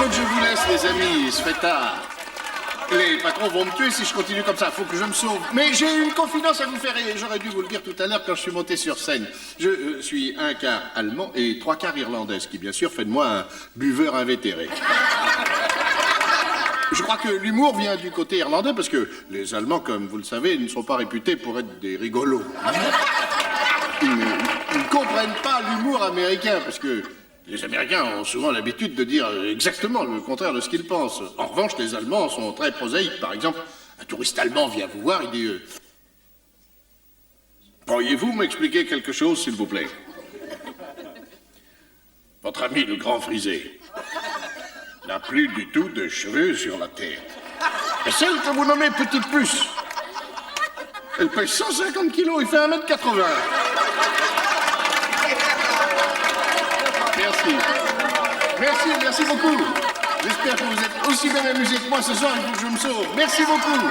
que je vous laisse, les amis. Il se fait tard. Les patrons vont me tuer si je continue comme ça. Faut que je me sauve. Mais j'ai une confidence à vous faire et j'aurais dû vous le dire tout à l'heure quand je suis monté sur scène. Je suis un quart allemand et trois quarts irlandais, ce qui bien sûr fait de moi un buveur invétéré. Je crois que l'humour vient du côté irlandais parce que les Allemands, comme vous le savez, ne sont pas réputés pour être des rigolos. Ils ne comprennent pas l'humour américain parce que les Américains ont souvent l'habitude de dire exactement le contraire de ce qu'ils pensent. En revanche, les Allemands sont très prosaïques. Par exemple, un touriste allemand vient vous voir, il dit pourriez-vous m'expliquer quelque chose, s'il vous plaît? Votre ami, le grand frisé, n'a plus du tout de cheveux sur la tête. Et celle que vous nommez Petite Puce, elle pèse 150 kilos et fait 1m80. Merci beaucoup. J'espère que vous êtes aussi bien amusés que moi ce soir, il faut que je me sauve. Merci beaucoup.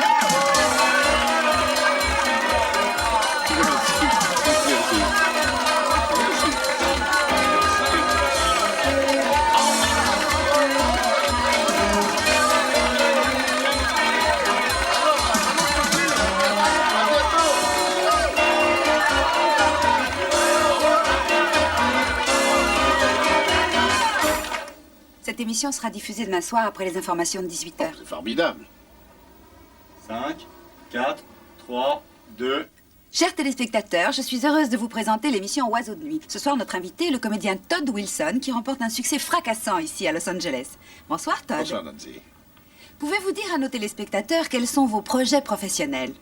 Cette émission sera diffusée demain soir après les informations de 18h. C'est formidable. 5, 4, 3, 2... Chers téléspectateurs, je suis heureuse de vous présenter l'émission Oiseaux de nuit. Ce soir, notre invité est le comédien Todd Wilson, qui remporte un succès fracassant ici à Los Angeles. Bonsoir, Todd. Bonsoir, Nancy. Pouvez-vous dire à nos téléspectateurs quels sont vos projets professionnels?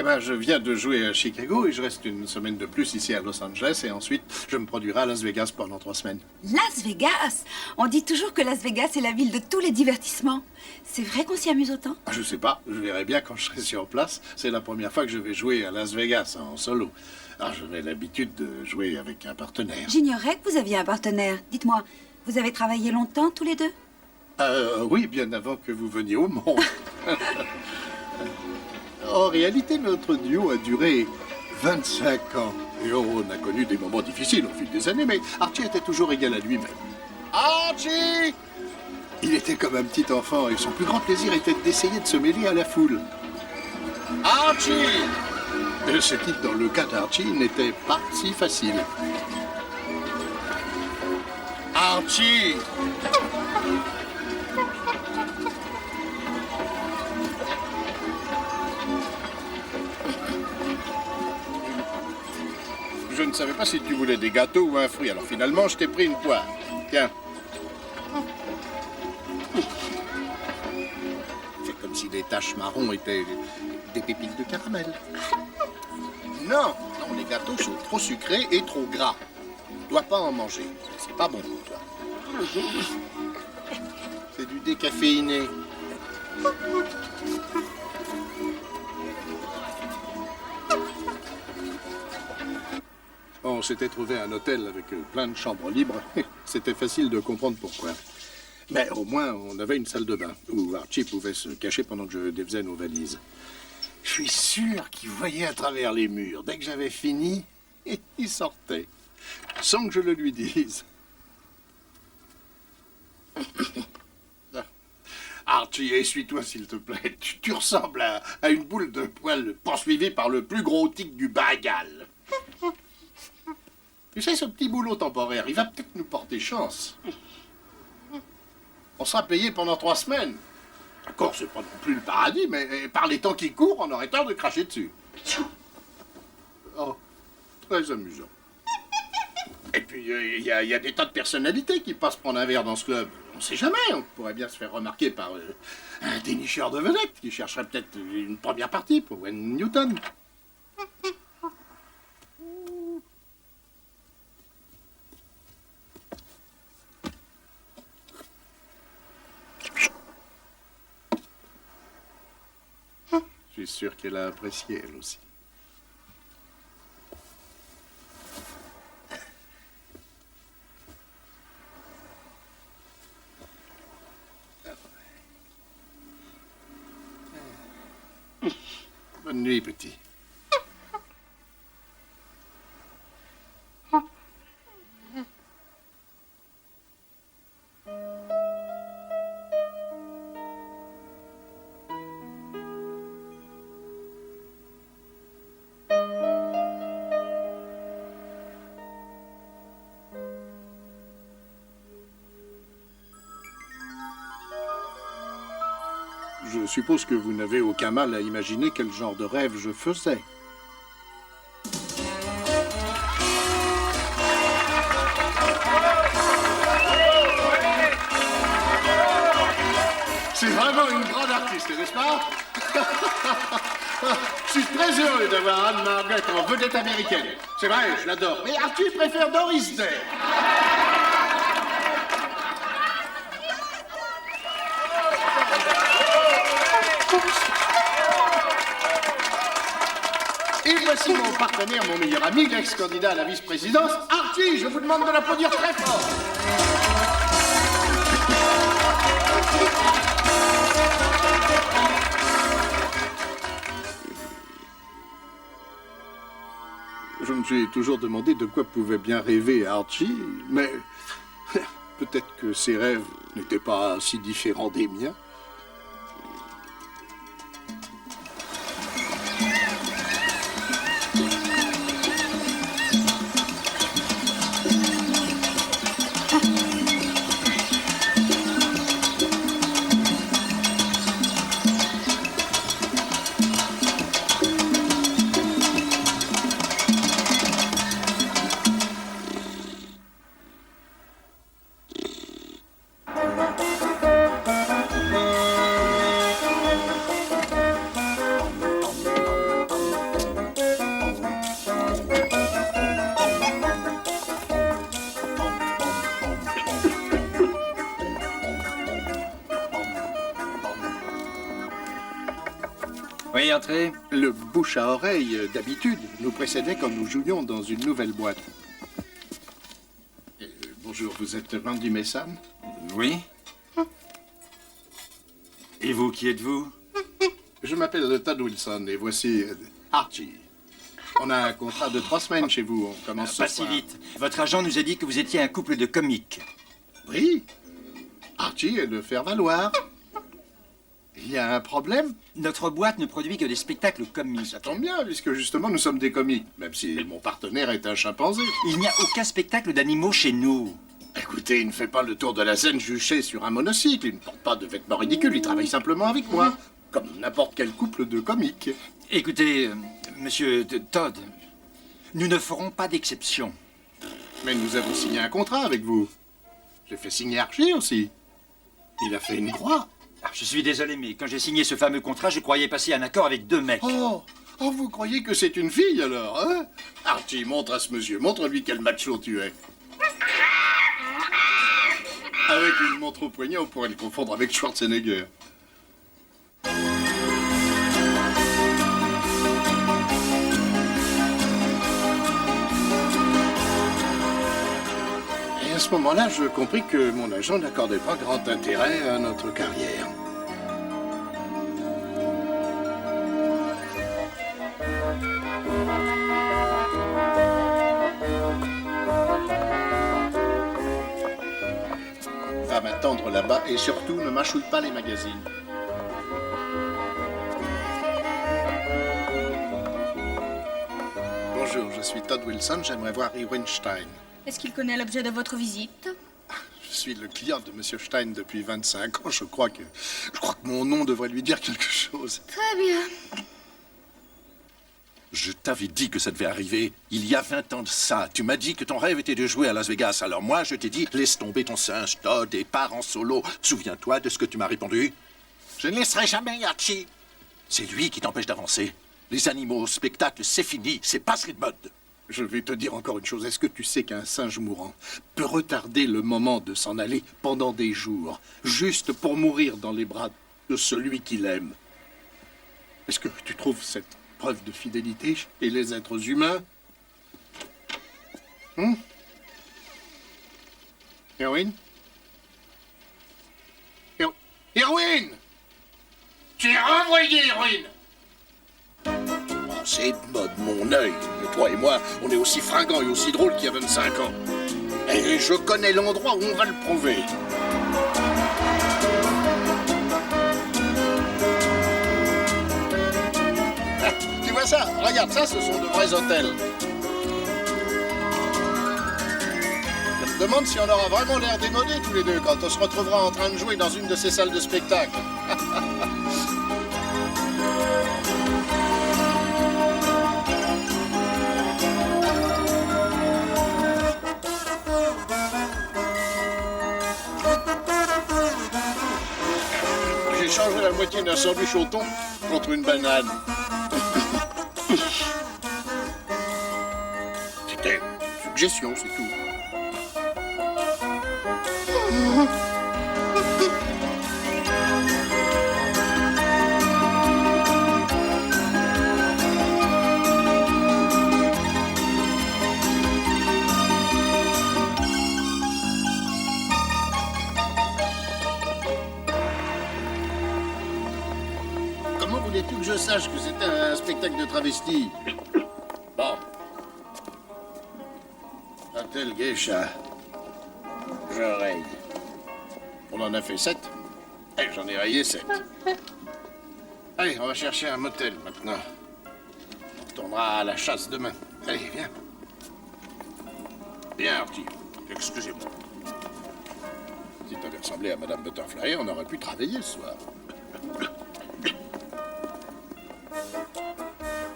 Eh ben, je viens de jouer à Chicago et je reste une semaine de plus ici à Los Angeles et ensuite je me produirai à Las Vegas pendant 3 semaines. Las Vegas? On dit toujours que Las Vegas est la ville de tous les divertissements. C'est vrai qu'on s'y amuse autant? Je sais pas, je verrai bien quand je serai sur place. C'est la première fois que je vais jouer à Las Vegas en solo. Alors j'avais l'habitude de jouer avec un partenaire. J'ignorais que vous aviez un partenaire. Dites-moi, vous avez travaillé longtemps tous les deux? Oui, bien avant que vous veniez au monde. En réalité, notre duo a duré 25 ans. Et on a connu des moments difficiles au fil des années, mais Archie était toujours égal à lui-même. Archie! Il était comme un petit enfant et son plus grand plaisir était d'essayer de se mêler à la foule. Archie! Ce qui, dans le cas d'Archie, n'était pas si facile. Archie! Je ne savais pas si tu voulais des gâteaux ou un fruit, alors finalement, je t'ai pris une poire. Tiens. C'est comme si les taches marron étaient des pépites de caramel. Non, non, les gâteaux sont trop sucrés et trop gras. Tu dois pas en manger. C'est pas bon pour toi. C'est du décaféiné. On s'était trouvé un hôtel avec plein de chambres libres. C'était facile de comprendre pourquoi. Mais au moins, on avait une salle de bain où Archie pouvait se cacher pendant que je défaisais nos valises. Je suis sûr qu'il voyait à travers les murs. Dès que j'avais fini, il sortait. Sans que je le lui dise. Archie, essuie-toi s'il te plaît. Tu ressembles à une boule de poil poursuivie par le plus gros tic du Bengale. Tu sais, ce petit boulot temporaire, il va peut-être nous porter chance. On sera payé pendant 3 semaines. D'accord, c'est pas non plus le paradis, mais par les temps qui courent, on aurait tort de cracher dessus. Oh, très amusant. Et puis, il y a des tas de personnalités qui passent prendre un verre dans ce club. On sait jamais, on pourrait bien se faire remarquer par un dénicheur de vedettes qui chercherait peut-être une première partie pour Wayne Newton. Je suis sûr qu'elle a apprécié, elle aussi. Bonne nuit, petit. Je suppose que vous n'avez aucun mal à imaginer quel genre de rêve je faisais. C'est vraiment une grande artiste, n'est-ce pas? Je suis très heureux d'avoir Anne Margaret en vedette américaine. C'est vrai, je l'adore. Mais Archie préfère Doris Day. Et voici mon partenaire, mon meilleur ami, l'ex-candidat à la vice-présidence, Archie. Je vous demande de l'applaudir très fort. Je me suis toujours demandé de quoi pouvait bien rêver Archie, mais peut-être que ses rêves n'étaient pas si différents des miens. Oui, entrez. Le bouche à oreille, d'habitude, nous précédait quand nous jouions dans une nouvelle boîte. Bonjour, vous êtes Randy Mason? Oui. Et vous, qui êtes-vous? Je m'appelle Todd Wilson et voici Archie. On a un contrat de 3 semaines chez vous, on commence ce Pas si soir. vite. Votre agent nous a dit que vous étiez un couple de comiques. Oui, Archie est de faire valoir. Il y a un problème? Notre boîte ne produit que des spectacles comiques. Ça tombe bien, puisque justement nous sommes des comiques, même si mon partenaire est un chimpanzé. Il n'y a aucun spectacle d'animaux chez nous. Écoutez, il ne fait pas le tour de la scène juché sur un monocycle, il ne porte pas de vêtements ridicules, il travaille simplement avec moi, comme n'importe quel couple de comiques. Écoutez, monsieur Todd, nous ne ferons pas d'exception. Mais nous avons signé un contrat avec vous. J'ai fait signer Archie aussi. Il a fait une croix. Je suis désolé, mais quand j'ai signé ce fameux contrat, je croyais passer un accord avec 2 mecs. Oh, vous croyez que c'est une fille alors, hein? Archie, montre à ce monsieur, montre-lui quel macho tu es. Avec une montre au poignet, on pourrait le confondre avec Schwarzenegger. Et à ce moment-là, je compris que mon agent n'accordait pas grand intérêt à notre carrière. Va m'attendre là-bas et surtout ne mâchouille pas les magazines. Bonjour, je suis Todd Wilson, j'aimerais voir Irwin Stein. Est-ce qu'il connaît l'objet de votre visite? Je suis le client de Monsieur Stein depuis 25 ans. Je crois que mon nom devrait lui dire quelque chose. Très bien. Je t'avais dit que ça devait arriver il y a 20 ans de ça. Tu m'as dit que ton rêve était de jouer à Las Vegas. Alors moi, je t'ai dit, laisse tomber ton singe, Todd, et pars en solo. Souviens-toi de ce que tu m'as répondu? Je ne laisserai jamais Archie. C'est lui qui t'empêche d'avancer. Les animaux au spectacle, c'est fini. C'est passé de mode. Je vais te dire encore une chose. Est-ce que tu sais qu'un singe mourant peut retarder le moment de s'en aller pendant des jours, juste pour mourir dans les bras de celui qu'il aime? Est-ce que tu trouves cette preuve de fidélité chez les êtres humains? Erwin? Erwin! Tu es renvoyé, Erwin! C'est de mode, mon œil. Mais toi et moi, on est aussi fringants et aussi drôles qu'il y a 25 ans. Et je connais l'endroit où on va le prouver. Ah, tu vois ça? Regarde ça, ce sont de vrais hôtels. me demande si on aura vraiment l'air démodés tous les deux quand on se retrouvera en train de jouer dans une de ces salles de spectacle. J'ai changé la moitié d'un sandwich au thon contre une banane. C'était une suggestion, c'est tout. Comment voulais-tu que je sache que c'était un spectacle de travesti? Bon. Hôtel Geisha. Je raye. On en a fait 7. Et j'en ai rayé 7. Allez, on va chercher un motel maintenant. On retournera à la chasse demain. Allez, viens. Viens, Archie. Excusez-moi. Si t'avais ressemblé à Madame Butterfly, on aurait pu travailler ce soir.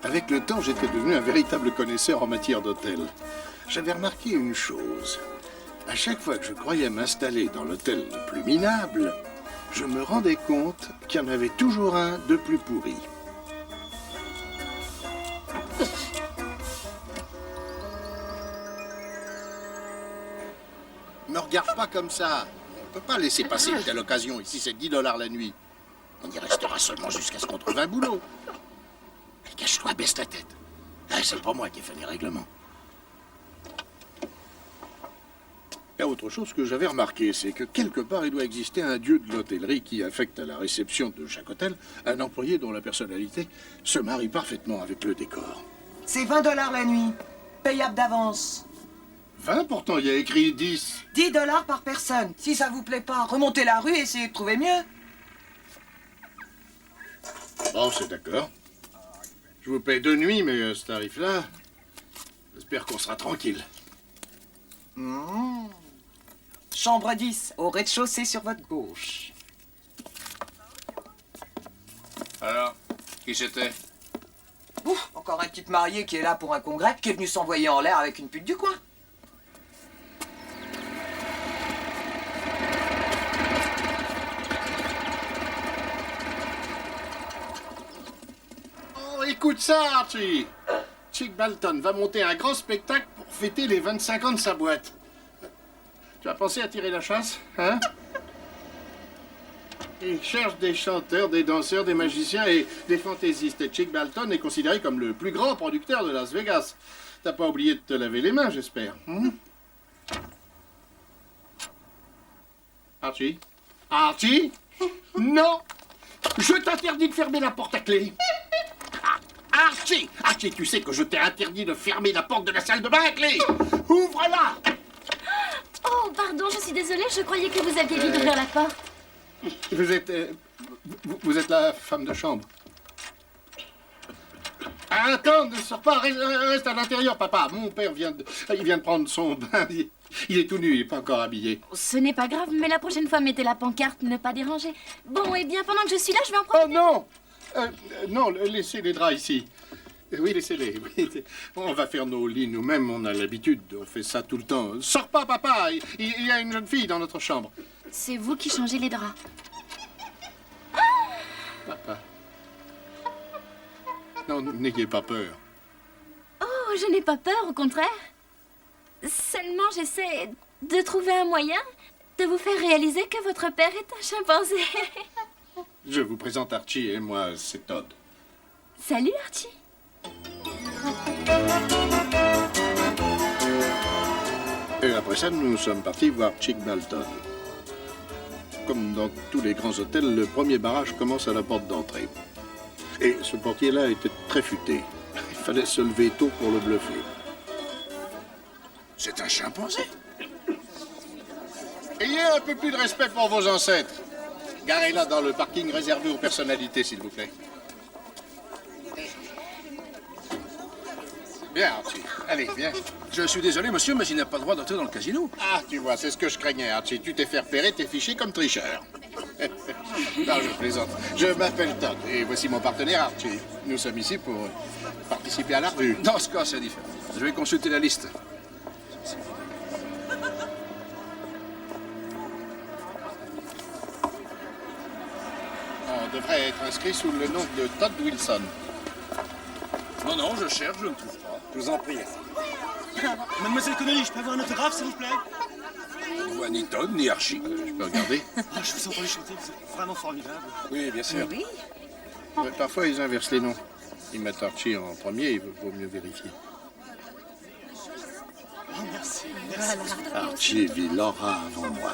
Avec le temps, j'étais devenu un véritable connaisseur en matière d'hôtel. J'avais remarqué une chose. À chaque fois que je croyais m'installer dans l'hôtel le plus minable, je me rendais compte qu'il y en avait toujours un de plus pourri. Me regarde pas comme ça. On peut pas laisser passer une telle occasion. Ici, c'est 10 $ la nuit. On y restera seulement jusqu'à ce qu'on trouve un boulot. Allez, cache-toi, baisse ta tête. Ah, c'est pas moi qui ai fait les règlements. Il y a autre chose que j'avais remarqué, c'est que quelque part, il doit exister un dieu de l'hôtellerie qui affecte à la réception de chaque hôtel un employé dont la personnalité se marie parfaitement avec le décor. C'est 20 $ la nuit, payable d'avance. 20, pourtant, il y a écrit 10. 10 $ par personne. Si ça vous plaît pas, remontez la rue et essayez de trouver mieux. Bon, c'est d'accord. Je vous paye 2 nuits, mais à ce tarif-là, j'espère qu'on sera tranquille. Chambre 10, au rez-de-chaussée sur votre gauche. Alors, qui c'était? Ouf, encore un type marié qui est là pour un congrès, qui est venu s'envoyer en l'air avec une pute du coin. Oh, écoute ça, Archie! Chick Balton va monter un grand spectacle pour fêter les 25 ans de sa boîte. Tu as pensé à tirer la chasse, hein? Il cherche des chanteurs, des danseurs, des magiciens et des fantaisistes. Et Chick Balton est considéré comme le plus grand producteur de Las Vegas. T'as pas oublié de te laver les mains, j'espère. Archie? Archie? Non! Je t'interdis de fermer la porte à clé. Archie! Archie, tu sais que je t'ai interdit de fermer la porte de la salle de bain à clé! Ouvre-la! Oh, pardon, je suis désolée, je croyais que vous aviez dit d'ouvrir la porte. Vous êtes... vous êtes la femme de chambre. Attends, ne sors pas, reste à l'intérieur, papa. Mon père vient de prendre son bain. Il est tout nu, il n'est pas encore habillé. Ce n'est pas grave, mais la prochaine fois, mettez la pancarte, ne pas déranger. Bon, eh bien, pendant que je suis là, je vais en Oh profiter. non! Non, laissez les draps ici. Oui, laissez-les. Oui. On va faire nos lits nous-mêmes, on a l'habitude, on fait ça tout le temps. Sors pas, papa, il y a une jeune fille dans notre chambre. C'est vous qui changez les draps. Papa. Non, n'ayez pas peur. Oh, je n'ai pas peur, au contraire. Seulement, j'essaie de trouver un moyen de vous faire réaliser que votre père est un chimpanzé. Je vous présente Archie et moi, c'est Todd. Salut, Archie. Et après ça, nous sommes partis voir Chick Balton. Comme dans tous les grands hôtels, le premier barrage commence à la porte d'entrée. Et ce portier-là était très futé. Il fallait se lever tôt pour le bluffer. C'est un chimpanzé. Ayez un peu plus de respect pour vos ancêtres. Garez-la dans le parking réservé aux personnalités, s'il vous plaît. Viens, Archie. Allez, viens. Je suis désolé, monsieur, mais il n'a pas le droit d'entrer dans le casino. Ah, tu vois, c'est ce que je craignais, Archie. Tu t'es fait repérer, t'es fiché comme tricheur. Non, je plaisante. Je m'appelle Todd et voici mon partenaire, Archie. Nous sommes ici pour participer à la revue. Dans ce cas, c'est différent. Je vais consulter la liste. On devrait être inscrit sous le nom de Todd Wilson. Non, je cherche, je ne trouve pas. Je vous en prie. Mademoiselle Connolly, je peux avoir un autographe, s'il vous plaît? On ne voit ni Todd, ni Archie. Je peux regarder? Ah, je vous entends chanter, vous êtes vraiment formidable. Oui, bien sûr. Oui. Parfois, ils inversent les noms. Ils mettent Archie en premier, il vaut mieux vérifier. Oh, merci. Archie vit Laura avant moi.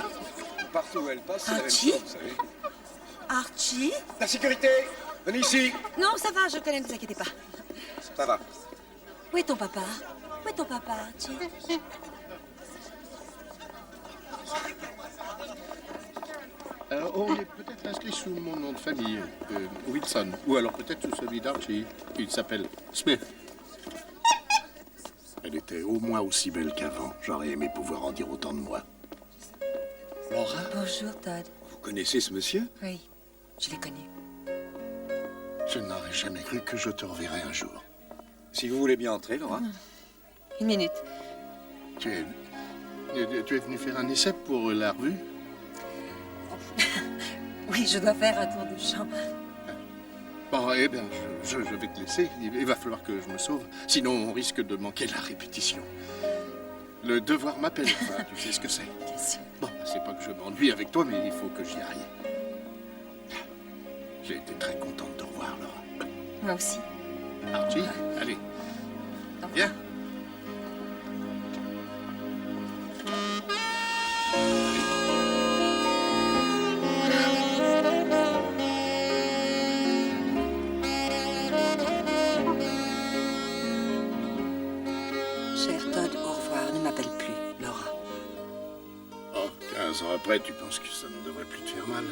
Partout où elle passe, c'est la même Archie chose, vous savez. Archie? La sécurité! Venez ici! Non, ça va, je connais, ne vous inquiétez pas. Ça va. Où est ton papa? Où est ton papa, Archie? On est peut-être inscrit sous mon nom de famille, Wilson. Ou alors peut-être sous celui d'Archie. Il s'appelle Smith. Elle était au moins aussi belle qu'avant. J'aurais aimé pouvoir en dire autant de moi. Laura? Bonjour, Todd. Vous connaissez ce monsieur? Oui, je l'ai connu. Je n'aurais jamais cru que je te reverrais un jour. Si vous voulez bien entrer, Laura. Une minute. Tu es venu faire un essai pour la revue? Oui, je dois faire un tour de chant. Bon, eh bien, je vais te laisser. Il va falloir que je me sauve. Sinon, on risque de manquer la répétition. Le devoir m'appelle, enfin, tu sais ce que c'est. Bien sûr. Bon, c'est pas que je m'ennuie avec toi, mais il faut que j'y aille. J'ai été très contente de te revoir, Laura. Moi aussi. Archie, allez, viens. Cher Todd, au revoir. Ne m'appelle plus, Laura. Oh, 15 ans après, tu penses que ça ne devrait plus te faire mal?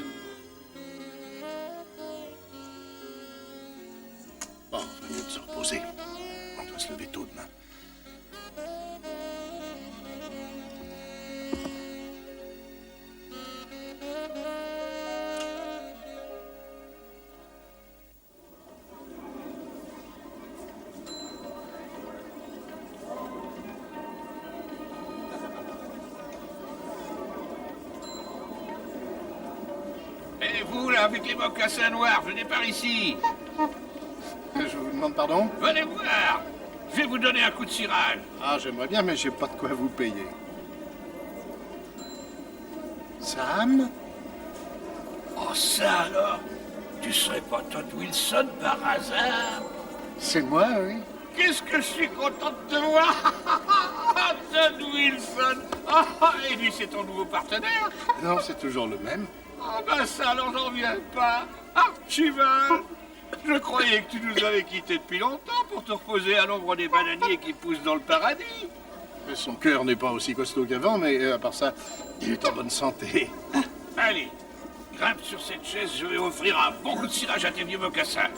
Bon, mieux de se reposer. On doit se lever tôt demain. Et vous, là, avec les mocassins noirs, venez par ici. Je vous demande pardon? Venez voir. Je vais vous donner un coup de cirage. Ah, j'aimerais bien, mais j'ai pas de quoi vous payer. Sam? Oh, ça alors? Tu serais pas Todd Wilson par hasard? C'est moi, oui. Qu'est-ce que je suis content de te voir! Todd Wilson! Et lui, c'est ton nouveau partenaire? Non, c'est toujours le même. Ah ben ça, alors j'en reviens pas. Archibald! Je croyais que tu nous avais quittés depuis longtemps pour te reposer à l'ombre des bananiers qui poussent dans le paradis. Mais son cœur n'est pas aussi costaud qu'avant, mais à part ça, il est en bonne santé. Allez, grimpe sur cette chaise, je vais offrir un bon coup de cirage à tes vieux mocassins.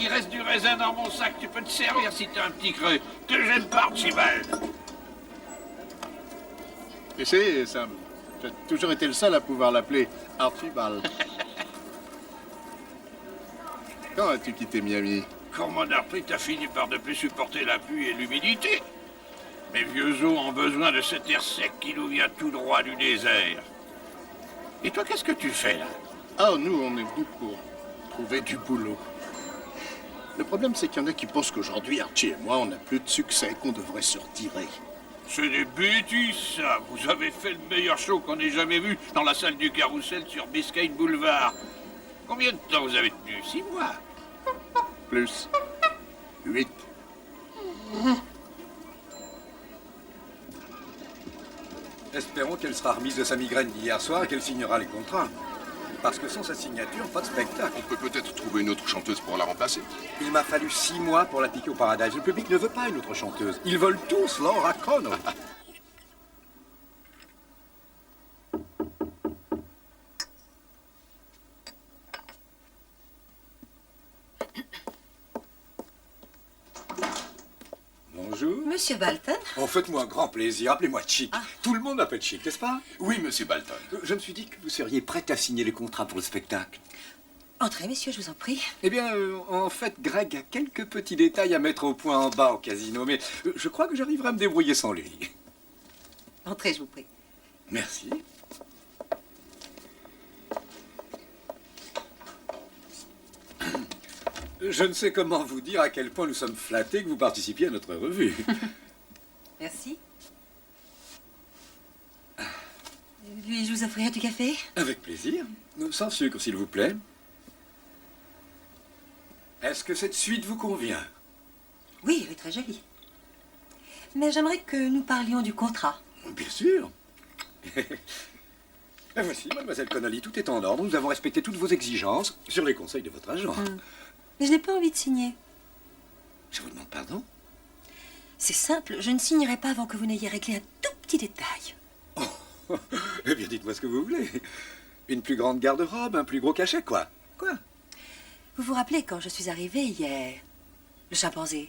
Il reste du raisin dans mon sac, tu peux te servir si t'as un petit creux. Te gêne pas, Archibald. Tu sais, Sam, j'ai toujours été le seul à pouvoir l'appeler Archibald. Quand as-tu quitté Miami? Quand mon arthrite a fini par ne plus supporter la pluie et l'humidité. Mes vieux os ont besoin de cet air sec qui nous vient tout droit du désert. Et toi, qu'est-ce que tu fais là? Ah, nous, on est venus pour trouver du boulot. Le problème, c'est qu'il y en a qui pensent qu'aujourd'hui, Archie et moi, on n'a plus de succès, qu'on devrait se retirer. C'est des bêtises, ça. Vous avez fait le meilleur show qu'on ait jamais vu dans la salle du Carrousel sur Biscayne Boulevard. Combien de temps vous avez tenu? 6 mois. Plus 8. Espérons qu'elle sera remise de sa migraine d'hier soir et qu'elle signera les contrats. Parce que sans sa signature, pas de spectacle. On peut peut-être trouver une autre chanteuse pour la remplacer. Il m'a fallu 6 mois pour la piquer au Paradise. Le public ne veut pas une autre chanteuse. Ils veulent tous Laura Connolly. Monsieur Balton? Oh, faites-moi un grand plaisir, appelez-moi Chick. Ah. Tout le monde m'appelle Chick, n'est-ce pas? Oui, monsieur Balton. Je me suis dit que vous seriez prête à signer les contrats pour le spectacle. Entrez, messieurs, je vous en prie. Eh bien, en fait, Greg a quelques petits détails à mettre au point en bas au casino, mais je crois que j'arriverai à me débrouiller sans lui. Entrez, je vous prie. Merci. Je ne sais comment vous dire à quel point nous sommes flattés que vous participiez à notre revue. Merci. Puis-je vous offrir du café? Avec plaisir. Sans sucre, s'il vous plaît. Est-ce que cette suite vous convient? Oui, elle est très jolie. Mais j'aimerais que nous parlions du contrat. Bien sûr. Et voici, mademoiselle Connolly, tout est en ordre. Nous avons respecté toutes vos exigences sur les conseils de votre agent. Mais je n'ai pas envie de signer. Je vous demande pardon? C'est simple, je ne signerai pas avant que vous n'ayez réglé un tout petit détail. Oh, eh bien, dites-moi ce que vous voulez. Une plus grande garde-robe, un plus gros cachet, quoi? Quoi? Vous vous rappelez quand je suis arrivée hier? Le chimpanzé.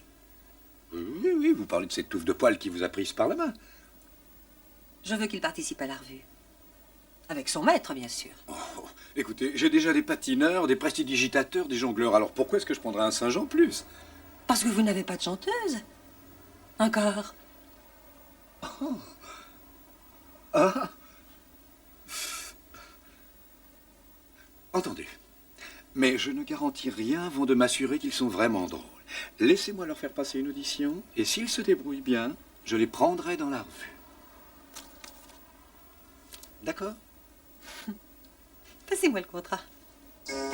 Oui, oui, vous parlez de cette touffe de poils qui vous a prise par la main. Je veux qu'il participe à la revue. Avec son maître, bien sûr. Oh, écoutez, j'ai déjà des patineurs, des prestidigitateurs, des jongleurs. Alors pourquoi est-ce que je prendrais un singe en plus? Parce que vous n'avez pas de chanteuse. Encore. Oh. Ah. Entendez. Mais je ne garantis rien avant de m'assurer qu'ils sont vraiment drôles. Laissez-moi leur faire passer une audition, et s'ils se débrouillent bien, je les prendrai dans la revue. D'accord? Passez-moi le contrat.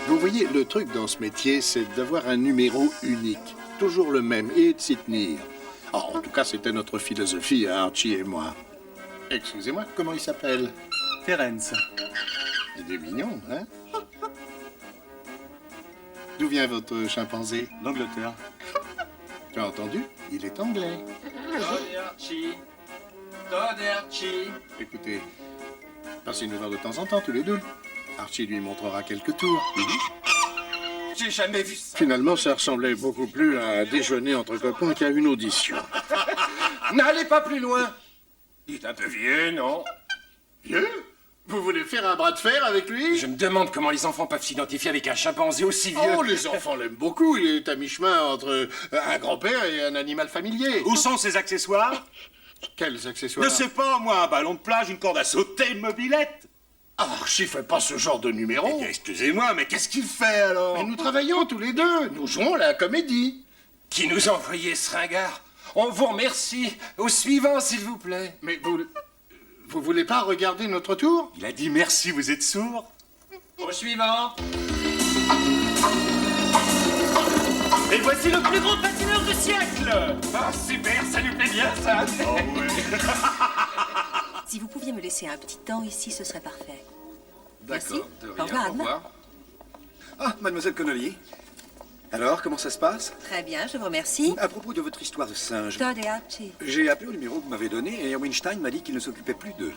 Vous voyez, le truc dans ce métier, c'est d'avoir un numéro unique. Toujours le même, et de s'y tenir. Oh, en tout cas, c'était notre philosophie à Archie et moi. Excusez-moi, comment il s'appelle? Terence. Il est mignon, hein? D'où vient votre chimpanzé? L'Angleterre. Tu as entendu? Il est anglais. Toderchi. Écoutez, passez nous voir de temps en temps, tous les deux. Archie lui montrera quelques tours. J'ai jamais vu ça. Finalement, ça ressemblait beaucoup plus à un déjeuner entre copains qu'à une audition. N'allez pas plus loin. Il est un peu vieux, non? Vieux? Vous voulez faire un bras de fer avec lui? Je me demande comment les enfants peuvent s'identifier avec un chimpanzé aussi vieux. Oh, les enfants l'aiment beaucoup. Il est à mi-chemin entre un grand-père et un animal familier. Où sont ces accessoires? Quels accessoires? Ne sais pas, moi, un ballon de plage, une corde à sauter, une mobilette. Ah, Archie fait pas ce genre de numéro. Eh bien, excusez-moi, mais qu'est-ce qu'il fait alors? Mais nous travaillons tous les deux. Nous jouons la comédie. Qui nous a envoyé ce ringard? On vous remercie. Au suivant, s'il vous plaît. Mais vous voulez pas regarder notre tour? Il a dit merci, vous êtes sourd? Au suivant. Et voici le plus gros patineur du siècle! Ah, super, ça lui plaît bien, ça. Oh ouais. Si vous pouviez me laisser un petit temps ici, ce serait parfait. D'accord, de Au rien, revoir, au Anne. revoir. Ah, mademoiselle Connolly. Alors, comment ça se passe? Très bien, je vous remercie. À propos de votre histoire de singe, Todd et Archie. j'ai appelé au numéro que vous m'avez donné et Weinstein m'a dit qu'il ne s'occupait plus d'eux.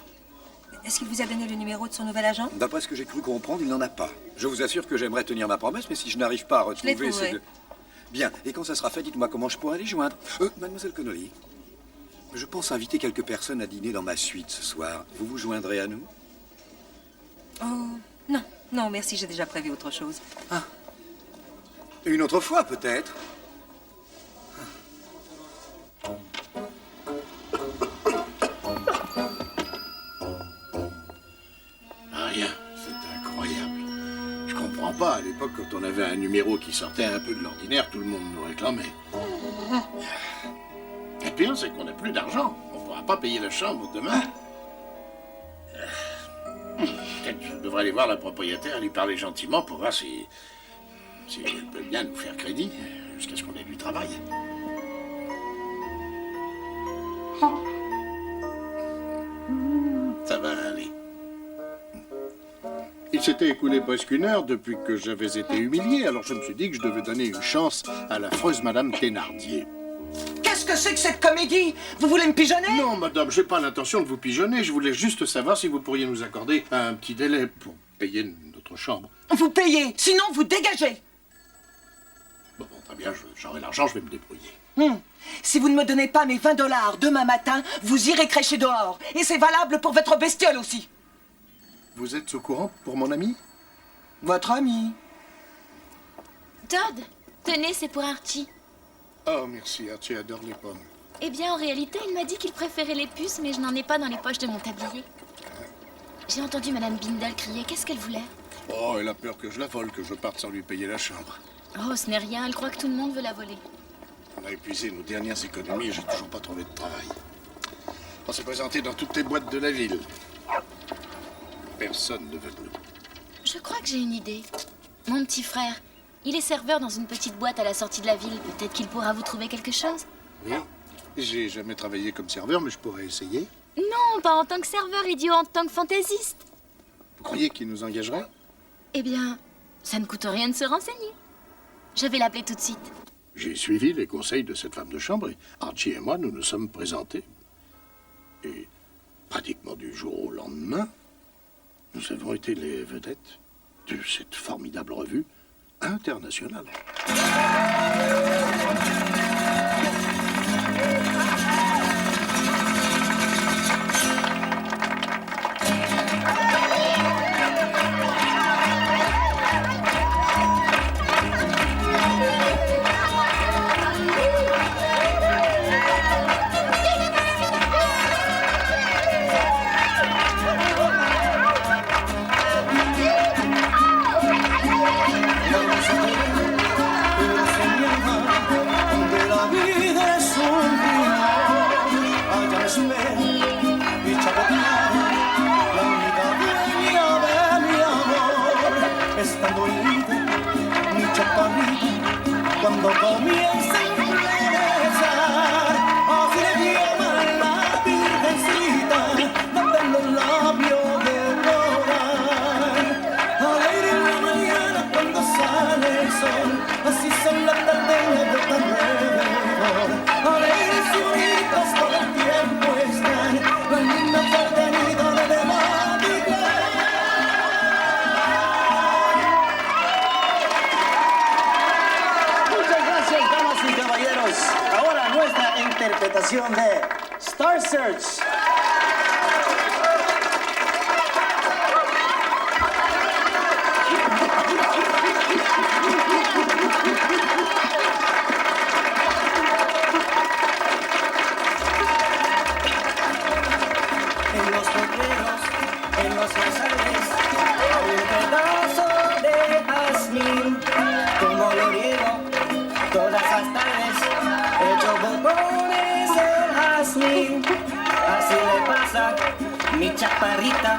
Est-ce qu'il vous a donné le numéro de son nouvel agent? D'après ce que j'ai cru comprendre, il n'en a pas. Je vous assure que j'aimerais tenir ma promesse, mais si je n'arrive pas à retrouver trouverai. ces deux... Bien, et quand ça sera fait, dites-moi comment je pourrai les joindre. Mademoiselle Connolly, je pense inviter quelques personnes à dîner dans ma suite ce soir. Vous vous joindrez à nous? Oh, non. Non, merci, j'ai déjà prévu autre chose. Ah. Une autre fois, peut-être. Rien, c'est incroyable. Je comprends pas, à l'époque, quand on avait un numéro qui sortait un peu de l'ordinaire, tout le monde nous réclamait. Le pire, c'est qu'on n'a plus d'argent. On pourra pas payer la chambre demain. Peut-être que je devrais aller voir la propriétaire et lui parler gentiment pour voir si elle peut bien nous faire crédit jusqu'à ce qu'on ait du travail. Ça va aller. Il s'était écoulé presque une heure depuis que j'avais été humilié, alors je me suis dit que je devais donner une chance à l'affreuse Madame Thénardier. Qu'est-ce que c'est que cette comédie? Vous voulez me pigeonner? Non, madame, j'ai pas l'intention de vous pigeonner. Je voulais juste savoir si vous pourriez nous accorder un petit délai pour payer notre chambre. Vous payez, sinon vous dégagez. Bon, très bien, j'aurai l'argent, je vais me débrouiller. Si vous ne me donnez pas mes 20 $ demain matin, vous irez crêcher dehors. Et c'est valable pour votre bestiole aussi. Vous êtes au courant pour mon ami? Votre ami. Todd, tenez, c'est pour Archie. Oh, merci, Archie adore les pommes. Eh bien, en réalité, il m'a dit qu'il préférait les puces, mais je n'en ai pas dans les poches de mon tablier. J'ai entendu Madame Bindle crier. Qu'est-ce qu'elle voulait? Oh, elle a peur que je la vole, que je parte sans lui payer la chambre. Oh, ce n'est rien. Elle croit que tout le monde veut la voler. On a épuisé nos dernières économies et j'ai toujours pas trouvé de travail. On s'est présenté dans toutes les boîtes de la ville. Personne ne veut de nous. Je crois que j'ai une idée. Mon petit frère, il est serveur dans une petite boîte à la sortie de la ville. Peut-être qu'il pourra vous trouver quelque chose. Oui, j'ai jamais travaillé comme serveur, mais je pourrais essayer. Non, pas en tant que serveur, idiot, en tant que fantaisiste. Vous croyez qu'il nous engagerait? Eh bien, ça ne coûte rien de se renseigner. Je vais l'appeler tout de suite. J'ai suivi les conseils de cette femme de chambre et Archie et moi, nous nous sommes présentés. Et pratiquement du jour au lendemain, nous avons été les vedettes de cette formidable revue internationale. Cuando comienza a florecer, así le llaman la virgencita, de los labios de coral. Alegre en la mañana cuando sale el sol, así son las tardeñas de tan alrededor. Alegres y bonitas todo el tiempo están, las lindas tardenitas de Matitlán. Ahora nuestra interpretación de Star Search. En los potreros, en los rosales, hay un pedazo de jazmín, como lo riego todas las tardes, hecho botones el jazmín. Así le pasa mi chaparrita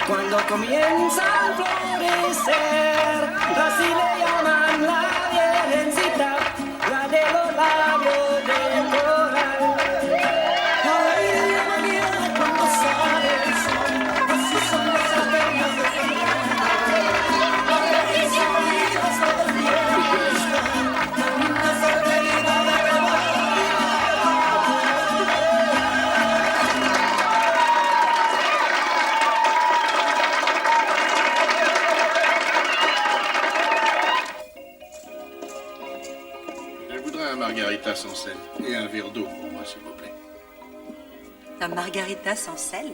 cuando comienza a florecer. Así le llaman la virgencita, la de los labios de coral. Alegre en la mañana cuando sale el sol, así son las tardeñas de febrero. Alegres y bonitas todo el tiempo están, las lindas tardenitas de Je voudrais un margarita sans sel et un verre d'eau pour moi, s'il vous plaît. Un margarita sans sel?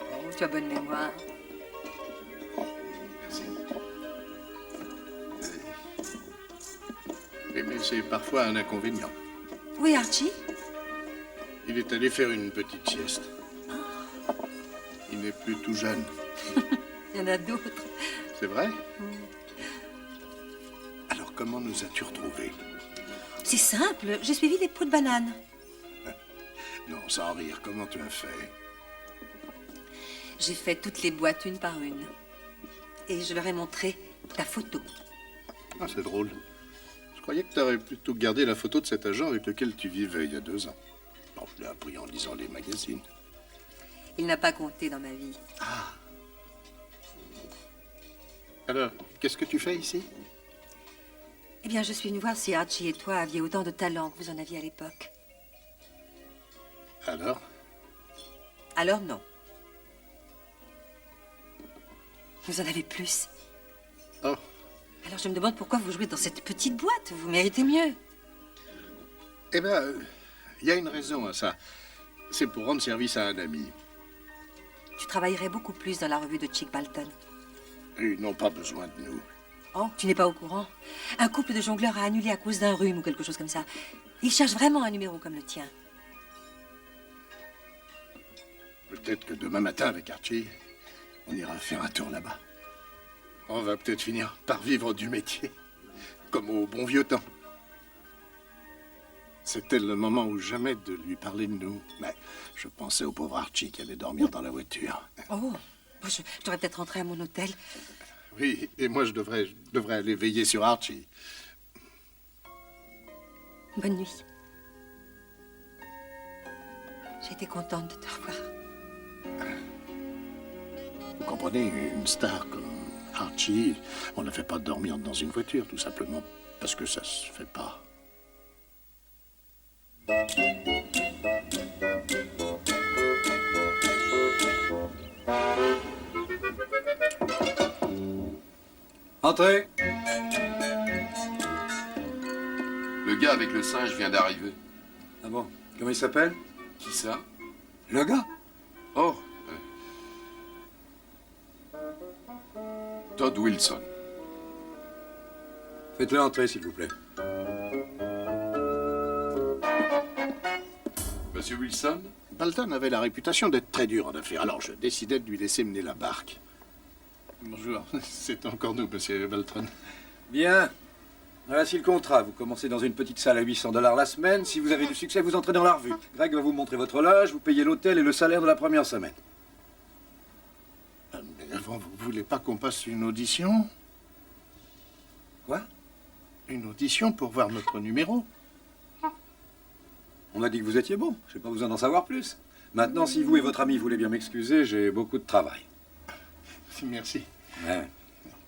Oh, tu as bonne mémoire. Merci. Mais c'est parfois un inconvénient. Oui, Archie? Il est allé faire une petite sieste. Il n'est plus tout jeune. Il y en a d'autres. C'est vrai? Alors comment nous as-tu retrouvés? C'est simple, j'ai suivi les pots de banane. Non, sans rire, comment tu as fait? J'ai fait toutes les boîtes une par une. Et je leur ai montré ta photo. Ah, c'est drôle. Je croyais que tu aurais plutôt gardé la photo de cet agent avec lequel tu vivais il y a 2 ans. Bon, je l'ai appris en lisant les magazines. Il n'a pas compté dans ma vie. Ah. Alors, qu'est-ce que tu fais ici? Eh bien, je suis venue voir si Archie et toi aviez autant de talent que vous en aviez à l'époque. Alors? Alors non. Vous en avez plus. Oh. Alors je me demande pourquoi vous jouez dans cette petite boîte. Vous méritez mieux. Eh ben, il y a une raison à ça. C'est pour rendre service à un ami. Tu travaillerais beaucoup plus dans la revue de Chick Balton. Ils n'ont pas besoin de nous. Oh, tu n'es pas au courant? Un couple de jongleurs a annulé à cause d'un rhume ou quelque chose comme ça. Ils cherchent vraiment un numéro comme le tien. Peut-être que demain matin, avec Archie, on ira faire un tour là-bas. On va peut-être finir par vivre du métier, comme au bon vieux temps. C'était le moment ou jamais de lui parler de nous. Mais je pensais au pauvre Archie qui allait dormir dans la voiture. Oh, je devrais peut-être rentrer à mon hôtel. Oui, et moi je devrais aller veiller sur Archie. Bonne nuit. J'étais contente de te revoir. Vous comprenez, une star comme Archie, on ne fait pas dormir dans une voiture, tout simplement parce que ça se fait pas. Entrez. Le gars avec le singe vient d'arriver. Ah bon? Comment il s'appelle? Qui ça? Le gars? Oh. Todd Wilson. Faites-le entrer, s'il vous plaît. Monsieur Wilson? Balton avait la réputation d'être très dur en affaires, alors je décidai de lui laisser mener la barque. Bonjour, c'est encore nous, monsieur Balton. Bien. Voici le contrat. Vous commencez dans une petite salle à $800 la semaine. Si vous avez du succès, vous entrez dans la revue. Greg va vous montrer votre loge, vous payez l'hôtel et le salaire de la première semaine. Mais avant, vous voulez pas qu'on passe une audition? Quoi? Une audition pour voir notre numéro? On m'a dit que vous étiez bon. Je n'ai pas besoin d'en savoir plus. Maintenant, si vous et votre ami voulez bien m'excuser, j'ai beaucoup de travail. Merci. Ouais.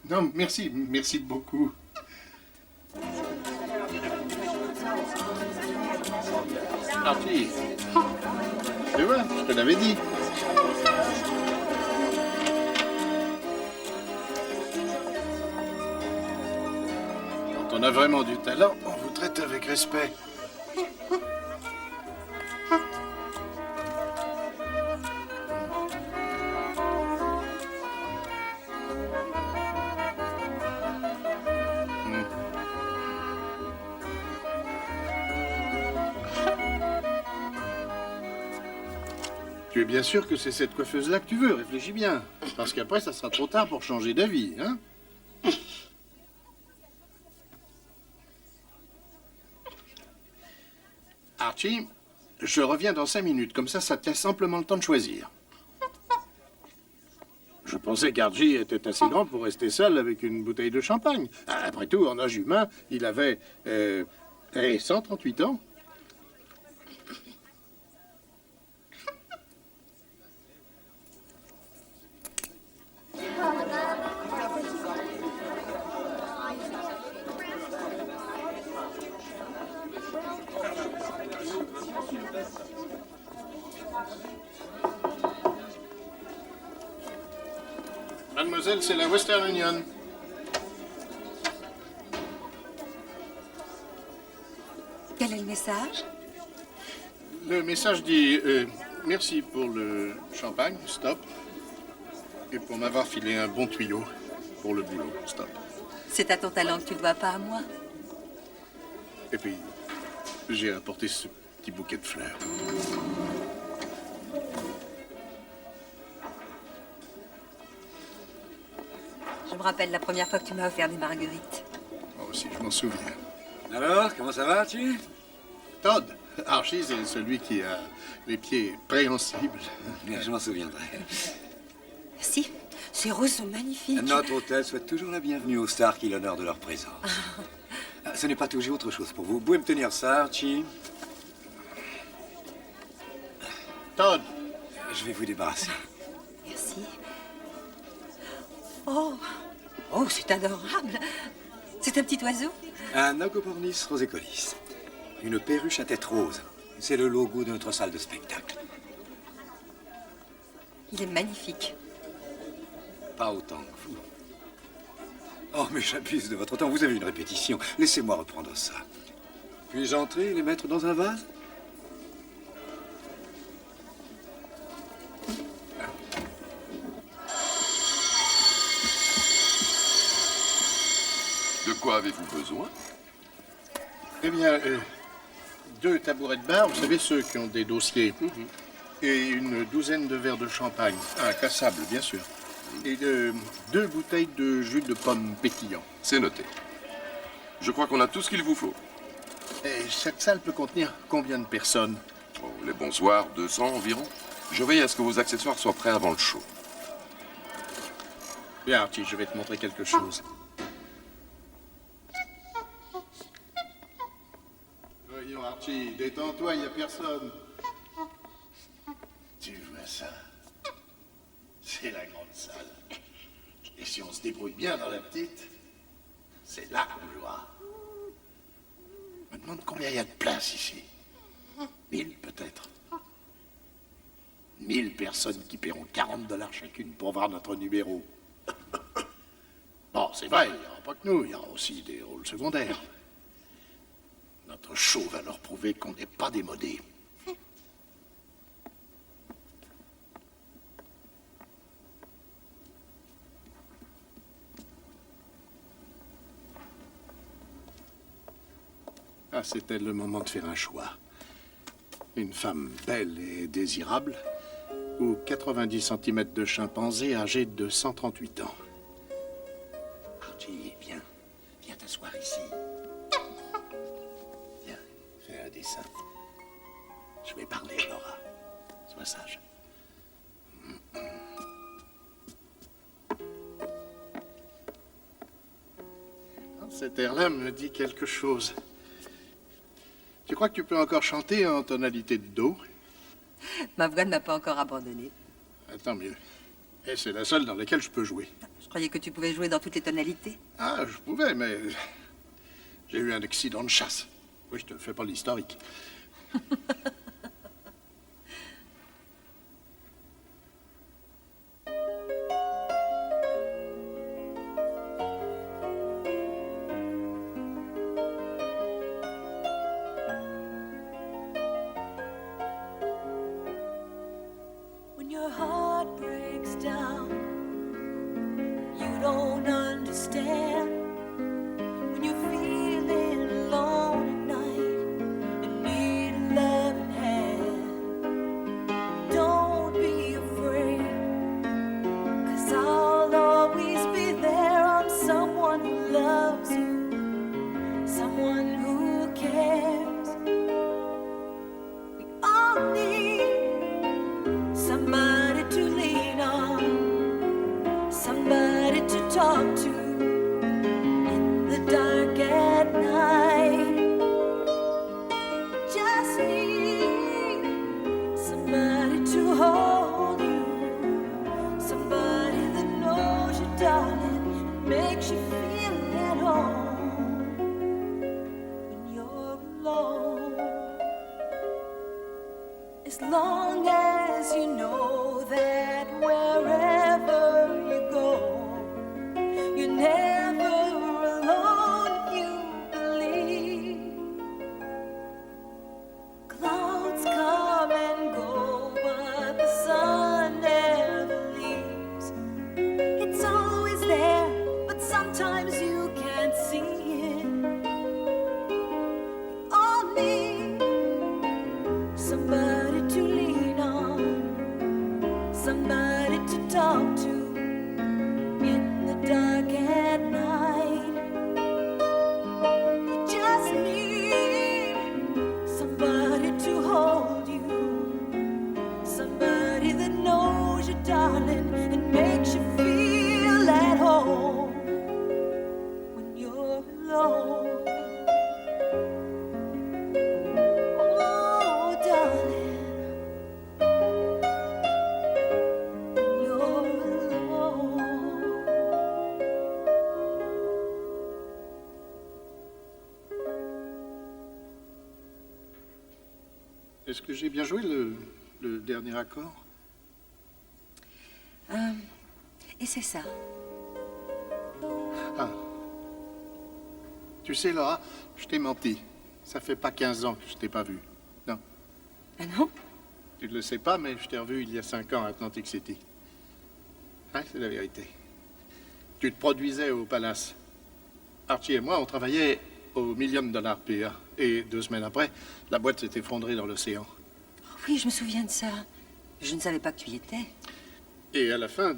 Non, merci beaucoup. Archie, tu vois, je te l'avais dit. Quand on a vraiment du talent, on vous traite avec respect. Tu es bien sûr que c'est cette coiffeuse-là que tu veux, réfléchis bien. Parce qu'après, ça sera trop tard pour changer d'avis, hein? Archie, je reviens dans 5 minutes, comme ça te laisse amplement le temps de choisir. Je pensais qu'Archie était assez grand pour rester seul avec une bouteille de champagne. Après tout, en âge humain, il avait 138 ans. Mademoiselle, c'est la Western Union. Quel est le message? Le message dit merci pour le champagne, stop. Et pour m'avoir filé un bon tuyau pour le boulot, stop. C'est à ton talent que tu le dois pas à moi. Et puis, j'ai apporté ce petit bouquet de fleurs. Je me rappelle la première fois que tu m'as offert des marguerites. Moi aussi, je m'en souviens. Alors, comment ça va, Archie? Todd. Archie, c'est celui qui a les pieds préhensibles. Je m'en souviendrai. Merci. Ces roses sont magnifiques. Notre hôtel souhaite toujours la bienvenue aux stars qui l'honorent de leur présence. Ce n'est pas toujours autre chose pour vous. Vous pouvez me tenir ça, Archie? Todd. Je vais vous débarrasser. Merci. Oh, oh, c'est adorable. C'est un petit oiseau? Un Ogopornis rosécolis. Une perruche à tête rose. C'est le logo de notre salle de spectacle. Il est magnifique. Pas autant que vous. Oh, mais j'abuse de votre temps. Vous avez une répétition. Laissez-moi reprendre ça. Puis-je entrer et les mettre dans un vase? De quoi avez-vous besoin? Eh bien, 2 tabourets de bar, vous savez, ceux qui ont des dossiers. Et une douzaine de verres de champagne. Un cassable, bien sûr. Et 2 bouteilles de jus de pomme pétillant. C'est noté. Je crois qu'on a tout ce qu'il vous faut. Et cette salle peut contenir combien de personnes? Oh, les bons soirs, 200 environ. Je veille à ce que vos accessoires soient prêts avant le show. Bien, Archie, je vais te montrer quelque chose. Voyons, Archie, détends-toi, il n'y a personne. Tu vois ça? C'est la grande salle. Et si on se débrouille bien dans la petite, c'est là qu'on jouera. Je me demande combien il y a de place ici. 1000 peut-être. 1000 personnes qui paieront $40 chacune pour voir notre numéro. Bon, c'est vrai, il n'y aura pas que nous, il y aura aussi des rôles secondaires. Notre show va leur prouver qu'on n'est pas démodé. Ah, c'était le moment de faire un choix. Une femme belle et désirable ou 90 cm de chimpanzé âgé de 138 ans. Archie, viens t'asseoir ici. Viens, fais un dessin. Je vais parler, Laura. Sois sage. Cet air-là me dit quelque chose. Tu crois que tu peux encore chanter en tonalité de do? Ma voix ne m'a pas encore abandonnée. Tant mieux. Et c'est la seule dans laquelle je peux jouer. Je croyais que tu pouvais jouer dans toutes les tonalités. Ah, je pouvais, mais j'ai eu un accident de chasse. Oui, je te fais pas l'historique. When your heart breaks down, you don't understand. When you're feeling alone at night and need a loving hand, don't be afraid, 'cause I'll always be there. I'm someone who loves you, someone who cares. We all need somebody to lean on, somebody to talk to in the dark at night. Just need somebody to hold you, somebody that knows you, darling, and makes you feel at home when you're alone. As long as you know that wherever you go, you're never alone if you believe. Clouds come and go, but the sun never leaves. It's always there, but sometimes you can't see it. We all need somebody to lean on, somebody to talk to in the dark at night. You just need somebody to hold you, somebody that knows you, darling, and makes you feel at home when you're alone. Oh, darling, when you're alone. Est-ce que j'ai bien joué le dernier accord? Et c'est ça. Ah. Tu sais, Laura, je t'ai menti. Ça fait pas 15 ans que je t'ai pas vu. Non. Ah non? Tu ne le sais pas, mais je t'ai revu il y a 5 ans à Atlantic City. Ouais, c'est la vérité. Tu te produisais au Palace. Archie et moi, on travaillait au $1 million PA. Et 2 semaines après, la boîte s'est effondrée dans l'océan. Oui, je me souviens de ça. Je ne savais pas que tu y étais. Et à la fin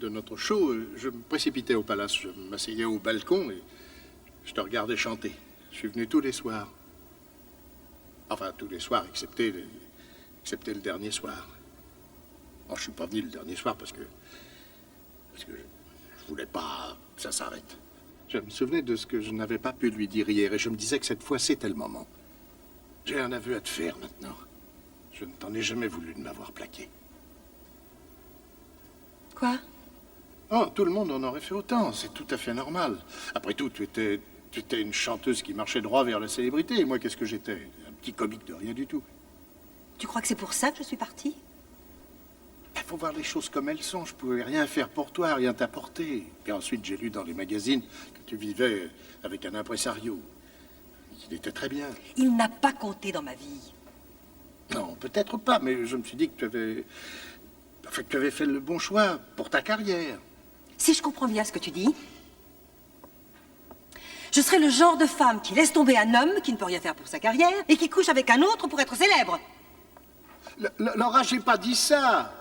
de notre show, je me précipitais au Palace. Je m'asseyais au balcon et je te regardais chanter. Je suis venu tous les soirs. Enfin, tous les soirs, excepté le dernier soir. Oh, je suis pas venu le dernier soir parce que je voulais pas que ça s'arrête. Je me souvenais de ce que je n'avais pas pu lui dire hier et je me disais que cette fois, c'était le moment. J'ai un aveu à te faire maintenant. Je ne t'en ai jamais voulu de m'avoir plaqué. Quoi? Oh, tout le monde en aurait fait autant. C'est tout à fait normal. Après tout, tu étais une chanteuse qui marchait droit vers la célébrité. Et moi, qu'est-ce que j'étais? Un petit comique de rien du tout. Tu crois que c'est pour ça que je suis partie? Il faut voir les choses comme elles sont. Je pouvais rien faire pour toi, rien t'apporter. Puis ensuite, j'ai lu dans les magazines que tu vivais avec un impresario. Il était très bien. Il n'a pas compté dans ma vie. Non, peut-être pas, mais je me suis dit que tu avais fait le bon choix pour ta carrière. Si je comprends bien ce que tu dis, je serais le genre de femme qui laisse tomber un homme qui ne peut rien faire pour sa carrière et qui couche avec un autre pour être célèbre. Laura, j'ai pas dit ça.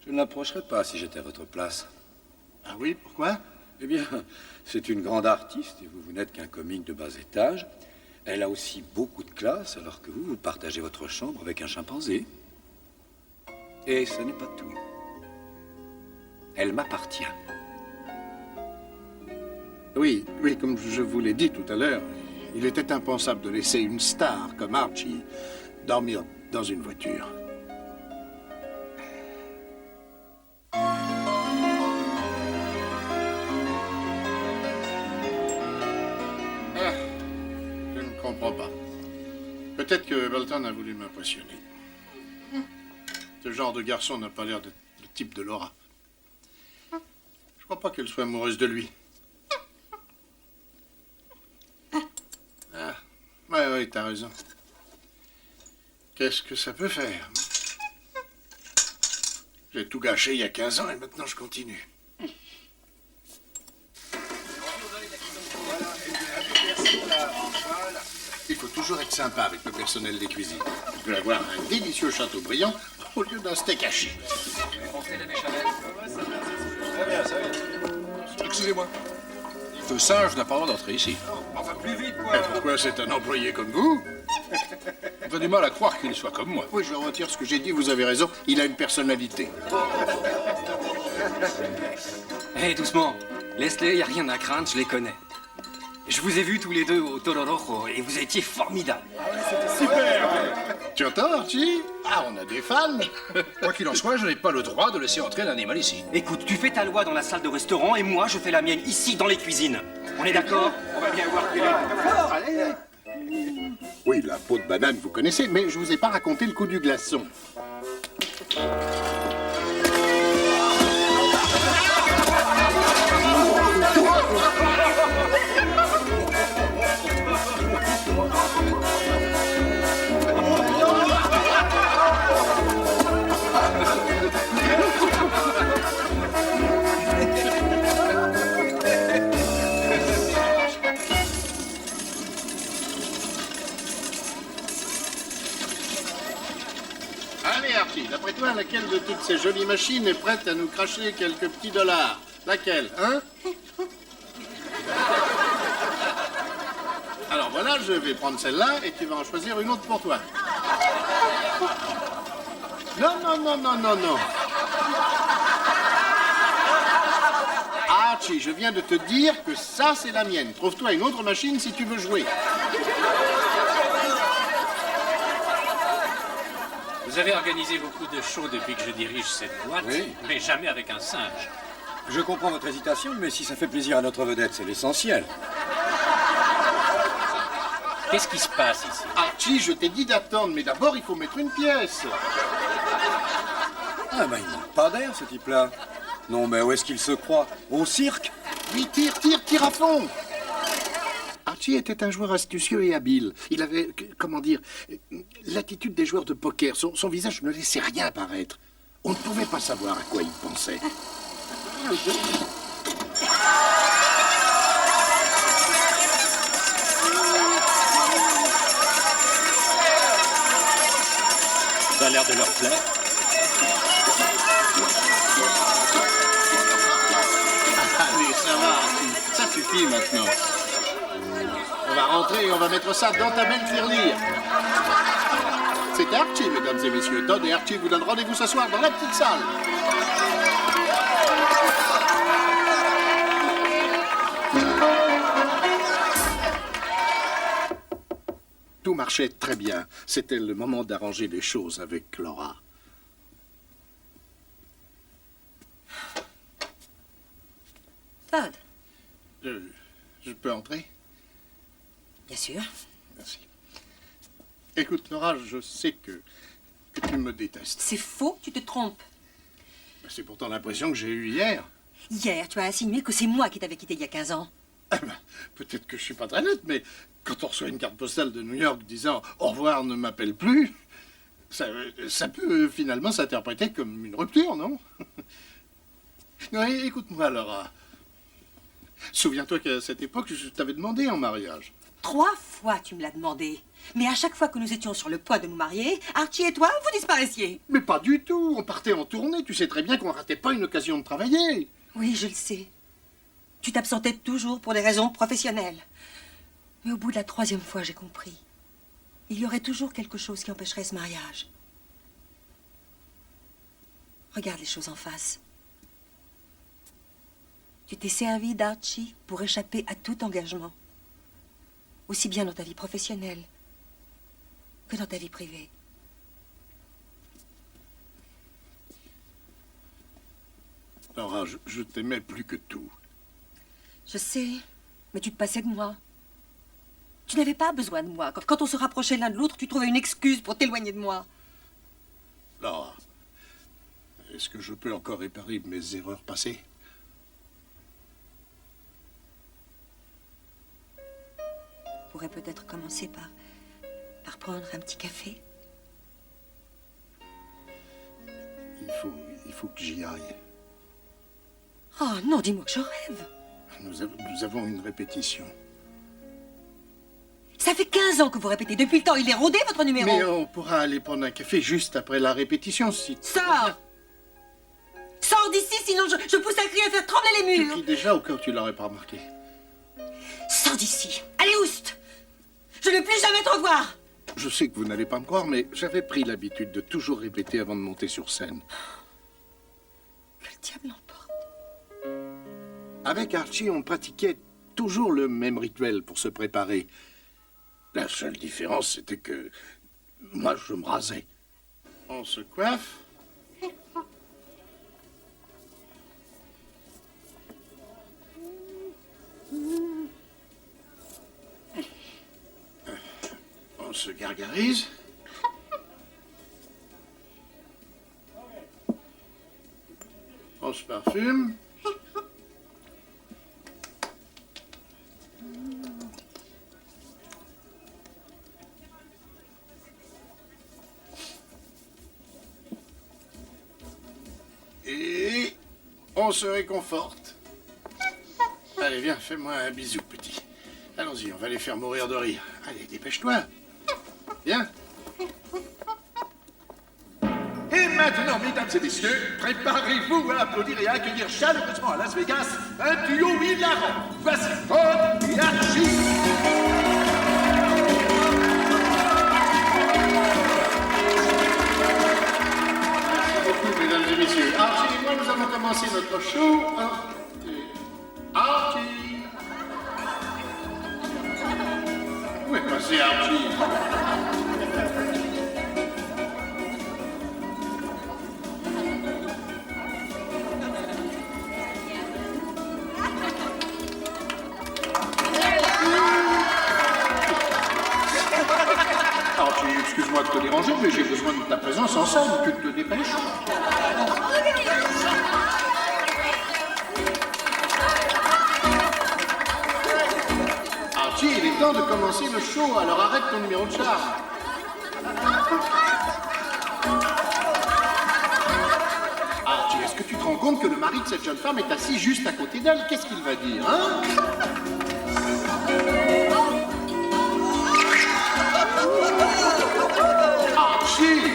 Je ne l'approcherais pas si j'étais à votre place. Ah oui, pourquoi? Eh bien, c'est une grande artiste et vous n'êtes qu'un comique de bas étage. Elle a aussi beaucoup de classe, alors que vous partagez votre chambre avec un chimpanzé. Et ce n'est pas tout. Elle m'appartient. Oui, comme je vous l'ai dit tout à l'heure, il était impensable de laisser une star comme Archie dormir dans une voiture. Je ne comprends pas. Peut-être que Bolton a voulu m'impressionner. Ce genre de garçon n'a pas l'air d'être le type de Laura. Je crois pas qu'elle soit amoureuse de lui. Ah, ouais, t'as raison. Qu'est-ce que ça peut faire? J'ai tout gâché il y a 15 ans et maintenant je continue. Il faut toujours être sympa avec le personnel des cuisines. Tu peux avoir un délicieux Chateaubriand au lieu d'un steak haché. Excusez-moi. Ce singe n'a pas le droit d'entrer ici. Enfin, plus vite, Et quoi. pourquoi c'est un employé comme vous? J'ai du mal à croire qu'il soit comme moi. Oui, je retire ce que j'ai dit, vous avez raison. Il a une personnalité. Hé, doucement. Laisse-les, y a rien à craindre, je les connais. Je vous ai vus tous les deux au Toro Rojo et vous étiez formidables. Super! Tu entends, Archie? Ah, on a des fans! Quoi qu'il en soit, je n'ai pas le droit de laisser entrer un animal ici. Écoute, tu fais ta loi dans la salle de restaurant et moi, je fais la mienne ici, dans les cuisines. On est d'accord? On va bien voir quel est... Allez! Oui, la peau de banane, vous connaissez, mais je vous ai pas raconté le coup du glaçon. Allez, Archie, d'après toi, laquelle de toutes ces jolies machines est prête à nous cracher quelques petits dollars? Laquelle, hein? Alors voilà, je vais prendre celle-là et tu vas en choisir une autre pour toi. Non. Archie, je viens de te dire que ça, c'est la mienne. Trouve-toi une autre machine si tu veux jouer. Vous avez organisé beaucoup de shows depuis que je dirige cette boîte, Oui. mais jamais avec un singe. Je comprends votre hésitation, mais si ça fait plaisir à notre vedette, c'est l'essentiel. Qu'est-ce qui se passe ici? Archie, je t'ai dit d'attendre, mais d'abord, il faut mettre une pièce. Ah ben, il manque pas d'air, ce type-là. Non, mais où est-ce qu'il se croit? Au cirque? Oui, tire à fond. Archie. Archie était un joueur astucieux et habile. Il avait, comment dire, l'attitude des joueurs de poker. Son visage ne laissait rien paraître. On ne pouvait pas savoir à quoi il pensait. Ça a l'air de leur plaire. Allez, ça va, Archie. Ça suffit maintenant. On va rentrer et on va mettre ça dans ta belle tirelire. C'est Archie, mesdames et messieurs. Todd et Archie vous donnent rendez-vous ce soir dans la petite salle. Tout marchait très bien. C'était le moment d'arranger les choses avec Laura. Todd. Je peux entrer? Bien sûr. Merci. Écoute, Laura, je sais que tu me détestes. C'est faux, tu te trompes. C'est pourtant l'impression que j'ai eue hier. Hier, tu as insinué que c'est moi qui t'avais quitté il y a 15 ans. Peut-être que je suis pas très net, mais quand on reçoit une carte postale de New York disant « Au revoir, ne m'appelle plus », ça peut finalement s'interpréter comme une rupture, non? Non, écoute-moi, Laura. Souviens-toi qu'à cette époque, je t'avais demandé en mariage. 3 fois, tu me l'as demandé. Mais à chaque fois que nous étions sur le point de nous marier, Archie et toi, vous disparaissiez. Mais pas du tout. On partait en tournée. Tu sais très bien qu'on ratait pas une occasion de travailler. Oui, je le sais. Tu t'absentais toujours pour des raisons professionnelles. Mais au bout de la 3e fois, j'ai compris. Il y aurait toujours quelque chose qui empêcherait ce mariage. Regarde les choses en face. Tu t'es servi d'Archie pour échapper à tout engagement. Aussi bien dans ta vie professionnelle que dans ta vie privée. Laura, je t'aimais plus que tout. Je sais, mais tu te passais de moi. Tu n'avais pas besoin de moi. Quand on se rapprochait l'un de l'autre, tu trouvais une excuse pour t'éloigner de moi. Laura, est-ce que je peux encore réparer mes erreurs passées? On pourrait peut-être commencer par prendre un petit café. Il faut que j'y aille. Oh non, dis-moi que je rêve. Nous avons une répétition. Ça fait 15 ans que vous répétez. Depuis le temps, il est rodé, votre numéro. Mais on pourra aller prendre un café juste après la répétition, si... Sors! Sors d'ici, sinon je pousse un cri à faire trembler les Tu murs. cries déjà au cas où tu l'aurais pas remarqué. Sors d'ici. Allez, oust! Je ne veux plus jamais te revoir. Je sais que vous n'allez pas me croire, mais j'avais pris l'habitude de toujours répéter avant de monter sur scène. Que le diable l'emporte. Avec Archie, on pratiquait toujours le même rituel pour se préparer. La seule différence, c'était que moi, je me rasais. On se coiffe. On se gargarise. On se parfume. Et on se réconforte. Allez, viens, fais-moi un bisou, petit. Allons-y, on va les faire mourir de rire. Allez, dépêche-toi. Viens. Et maintenant, mesdames et messieurs, préparez-vous à applaudir et à accueillir chaleureusement à Las Vegas un duo hilarant. Voici Todd et Archie. Mesdames et messieurs, Archie et moi, nous avons commencé notre show. Archie! Où est passé Archie? Archie, excuse-moi de te déranger, mais j'ai besoin de ta présence en scène. Tu te dépêches? Archie, il est temps temps de commencer le show, alors arrête ton numéro de charme. Archie, est-ce que tu te rends compte que le mari de cette jeune femme est assis juste à côté d'elle? Qu'est-ce qu'il va dire, hein? Archie!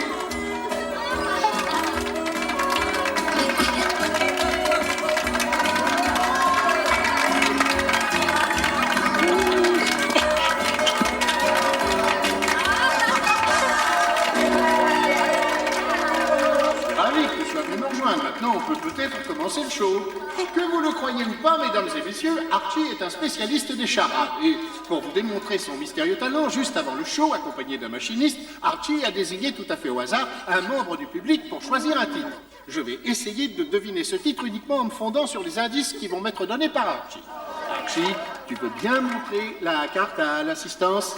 Maintenant, on peut peut-être commencer le show. Que vous le croyez ou pas, mesdames et messieurs, Archie est un spécialiste des charades. Et pour vous démontrer son mystérieux talent, juste avant le show, accompagné d'un machiniste, Archie a désigné tout à fait au hasard un membre du public pour choisir un titre. Je vais essayer de deviner ce titre uniquement en me fondant sur les indices qui vont m'être donnés par Archie. Archie, tu peux bien montrer la carte à l'assistance?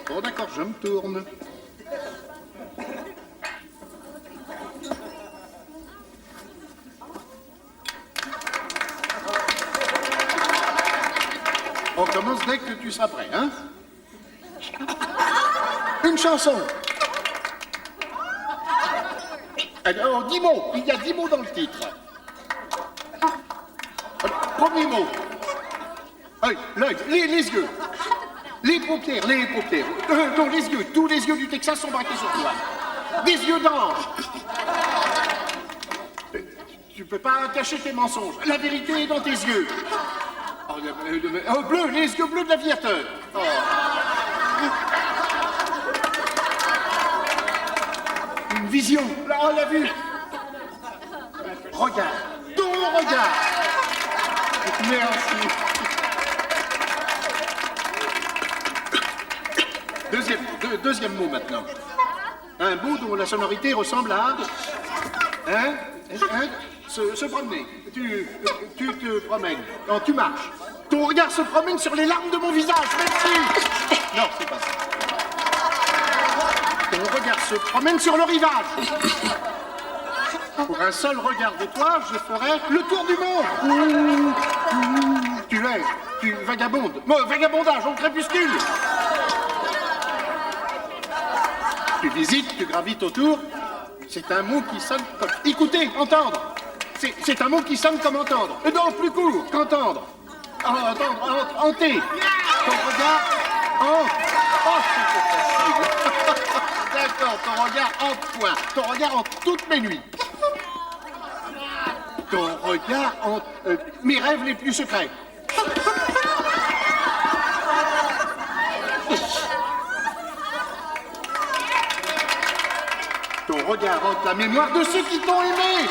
Bon, d'accord, je me tourne. On commence dès que tu seras prêt, hein? Une chanson. Alors, 10 mots. Il y a 10 mots dans le titre. Premier mot. L'œil, les yeux. Les paupières, les paupières. Non, les yeux. Tous les yeux du Texas sont braqués sur toi. Des yeux d'ange. Tu peux pas cacher tes mensonges. La vérité est dans tes yeux. Oh, bleu, les yeux bleus de l'aviateur. Oh. Une vision. Oh, la vue. Regarde. Ton regard. Merci. Deuxième mot maintenant. Un mot dont la sonorité ressemble à... Se promener. Tu te promènes. Non, tu marches. Ton regard se promène sur les larmes de mon visage. Merci. Non, c'est pas ça. Ton regard se promène sur le rivage. Pour un seul regard de toi, je ferai le tour du monde. Tu vagabondes. Vagabondage au crépuscule. Tu visites, tu gravites autour. C'est un mot qui sonne comme... Écouter, entendre. C'est un mot qui sonne comme entendre. Non, plus court qu'entendre. Entendre, hanter. Ton regard hante. Oh, c'est facile. D'accord, ton regard hante point. Ton regard hante toutes mes nuits. Ton regard hante mes rêves les plus secrets. Ton regard hante la mémoire de ceux qui t'ont aimé.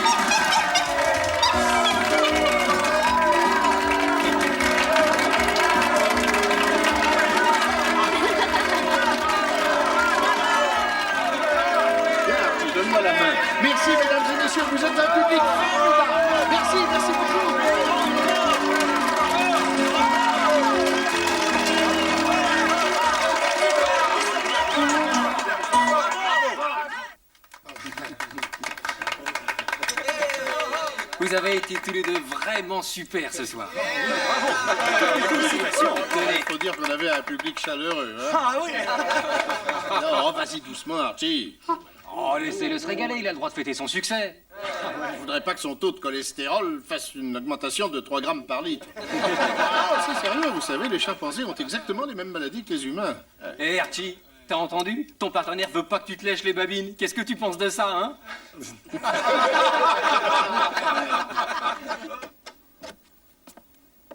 Donne-moi la main. Merci, mesdames et messieurs, vous êtes un public formidable. Merci beaucoup. Vous avez été tous les deux vraiment super ce soir. Il faut dire qu'on avait un public chaleureux. Hein? Ah oui. Non, vas-y doucement, Archie. Oh, laissez-le se régaler, il a le droit de fêter son succès. Je voudrais pas que son taux de cholestérol fasse une augmentation de 3 grammes par litre. Ah, c'est sérieux, vous savez, les chimpanzés ont exactement les mêmes maladies que les humains. Hé, Archie, t'as entendu? Ton partenaire veut pas que tu te lèches les babines. Qu'est-ce que tu penses de ça, hein?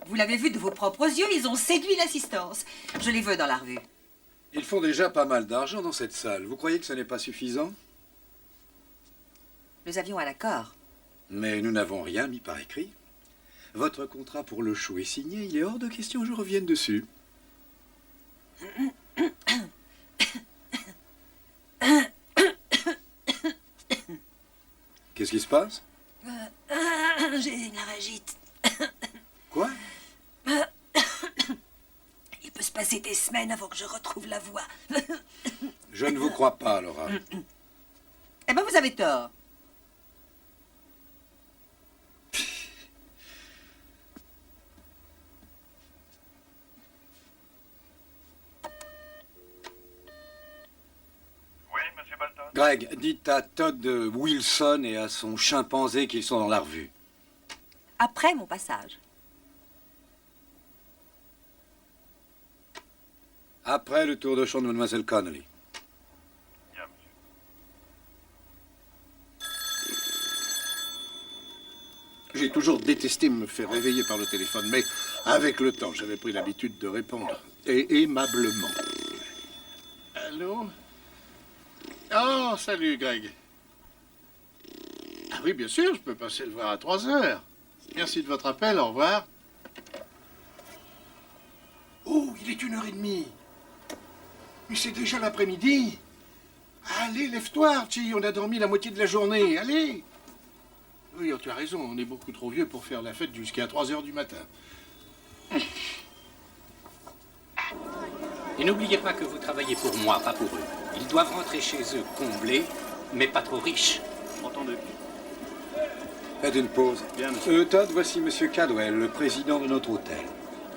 Vous l'avez vu de vos propres yeux, ils ont séduit l'assistance. Je les veux dans la revue. Ils font déjà pas mal d'argent dans cette salle. Vous croyez que ce n'est pas suffisant? Nous avions un accord. Mais nous n'avons rien mis par écrit. Votre contrat pour le show est signé. Il est hors de question que je revienne dessus. Qu'est-ce qui se passe? J'ai une laryngite. Quoi? Il peut se passer des semaines avant que je retrouve la voix. Je ne vous crois pas, Laura. Eh ben, vous avez tort. Greg, dites à Todd Wilson et à son chimpanzé qu'ils sont dans la revue. Après mon passage. Après le tour de chant de Mademoiselle Connolly. J'ai toujours détesté me faire réveiller par le téléphone, mais avec le temps, j'avais pris l'habitude de répondre. Et aimablement. Allô? Oh, salut, Greg. Ah oui, bien sûr, je peux passer le voir à 3 heures. Merci de votre appel, au revoir. Oh, il est 1h30. Mais c'est déjà l'après-midi. Allez, lève-toi, Archie, on a dormi la moitié de la journée. Allez. Oui, tu as raison, on est beaucoup trop vieux pour faire la fête jusqu'à 3 heures du matin. Et n'oubliez pas que vous travaillez pour moi, pas pour eux. Ils doivent rentrer chez eux comblés, mais pas trop riches. Entendu. Faites une pause. Bien, monsieur. Todd, voici Monsieur Cadwell, le président de notre hôtel.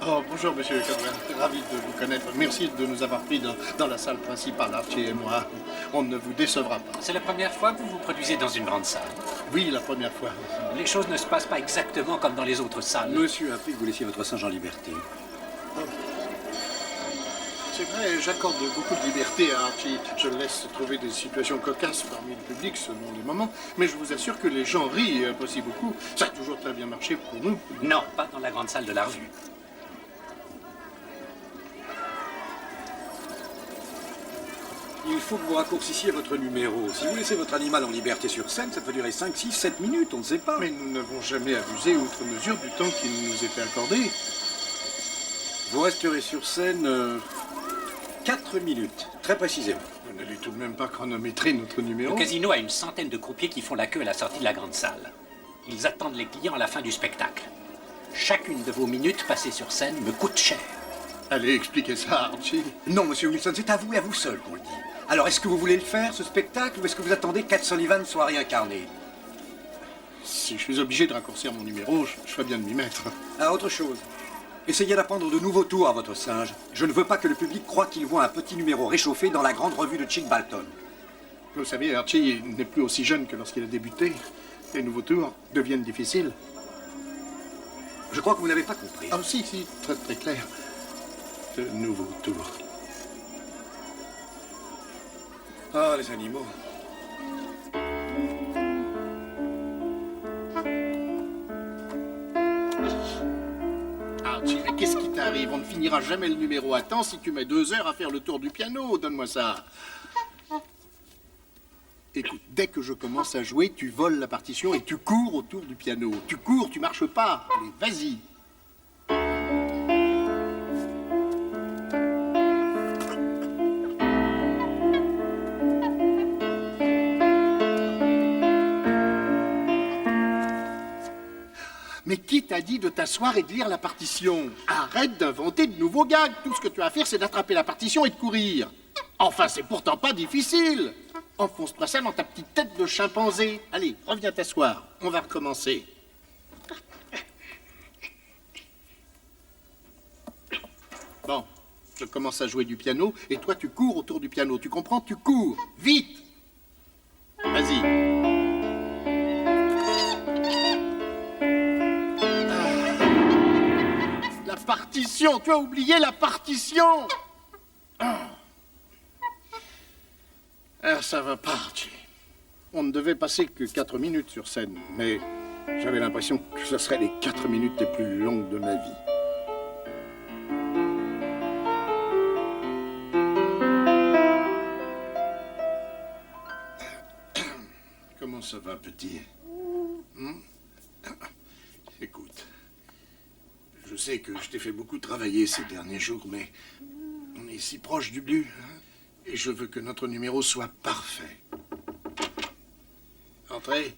Oh, bonjour, monsieur Cadwell. Ravi de vous connaître. Merci de nous avoir pris dans la salle principale, Archie et moi. On ne vous décevra pas. C'est la première fois que vous vous produisez dans une grande salle. Oui, la première fois. Les choses ne se passent pas exactement comme dans les autres salles. Monsieur a pris que vous laissiez votre singe en liberté. C'est vrai, j'accorde beaucoup de liberté à Archie. Je le laisse trouver des situations cocasses parmi le public selon les moments. Mais je vous assure que les gens rient aussi beaucoup. Ça a toujours très bien marché pour nous. Non, pas dans la grande salle de la revue. Il faut que vous raccourcissiez votre numéro. Si vous laissez votre animal en liberté sur scène, ça peut durer 5, 6, 7 minutes, on ne sait pas. Mais nous n'avons jamais abusé outre mesure du temps qui nous était accordé. Vous resterez sur scène 4 minutes, très précisément. Vous n'allez tout de même pas chronométrer notre numéro? Le casino a une centaine de croupiers qui font la queue à la sortie de la grande salle. Ils attendent les clients à la fin du spectacle. Chacune de vos minutes passées sur scène me coûte cher. Allez, expliquez ça, Archie. Non, monsieur Wilson, c'est à vous et à vous seul qu'on le dit. Alors, est-ce que vous voulez le faire, ce spectacle, ou est-ce que vous attendez qu'Ed Sullivan soit réincarné? Si je suis obligé de raccourcir mon numéro, je ferais bien de m'y mettre. Ah, autre chose. Essayez d'apprendre de nouveaux tours à votre singe. Je ne veux pas que le public croie qu'il voit un petit numéro réchauffé dans la grande revue de Chick Balton. Vous savez, Archie n'est plus aussi jeune que lorsqu'il a débuté. Les nouveaux tours deviennent difficiles. Je crois que vous n'avez pas compris. Ah, si, très très clair. De nouveaux tours. Ah, les animaux. Archie, mais qu'est-ce qui t'arrive? On ne finira jamais le numéro à temps si tu mets 2 heures à faire le tour du piano. Donne-moi ça. Écoute, dès que je commence à jouer, tu voles la partition et tu cours autour du piano. Tu cours, tu marches pas. Allez, vas-y. Mais qui t'a dit de t'asseoir et de lire la partition? Arrête d'inventer de nouveaux gags. Tout ce que tu as à faire, c'est d'attraper la partition et de courir. Enfin, c'est pourtant pas difficile. Enfonce-toi ça dans ta petite tête de chimpanzé. Allez, reviens t'asseoir. On va recommencer. Bon, je commence à jouer du piano et toi, tu cours autour du piano. Tu comprends? Tu cours. Vite. Vas-y. La partition, tu as oublié la partition. Ah, ça va pas, Archie. On ne devait passer que 4 minutes sur scène, mais j'avais l'impression que ce seraient les 4 minutes les plus longues de ma vie. Comment ça va, petit? Écoute. Je sais que je t'ai fait beaucoup travailler ces derniers jours, mais on est si proche du but, hein, et je veux que notre numéro soit parfait. Entrez.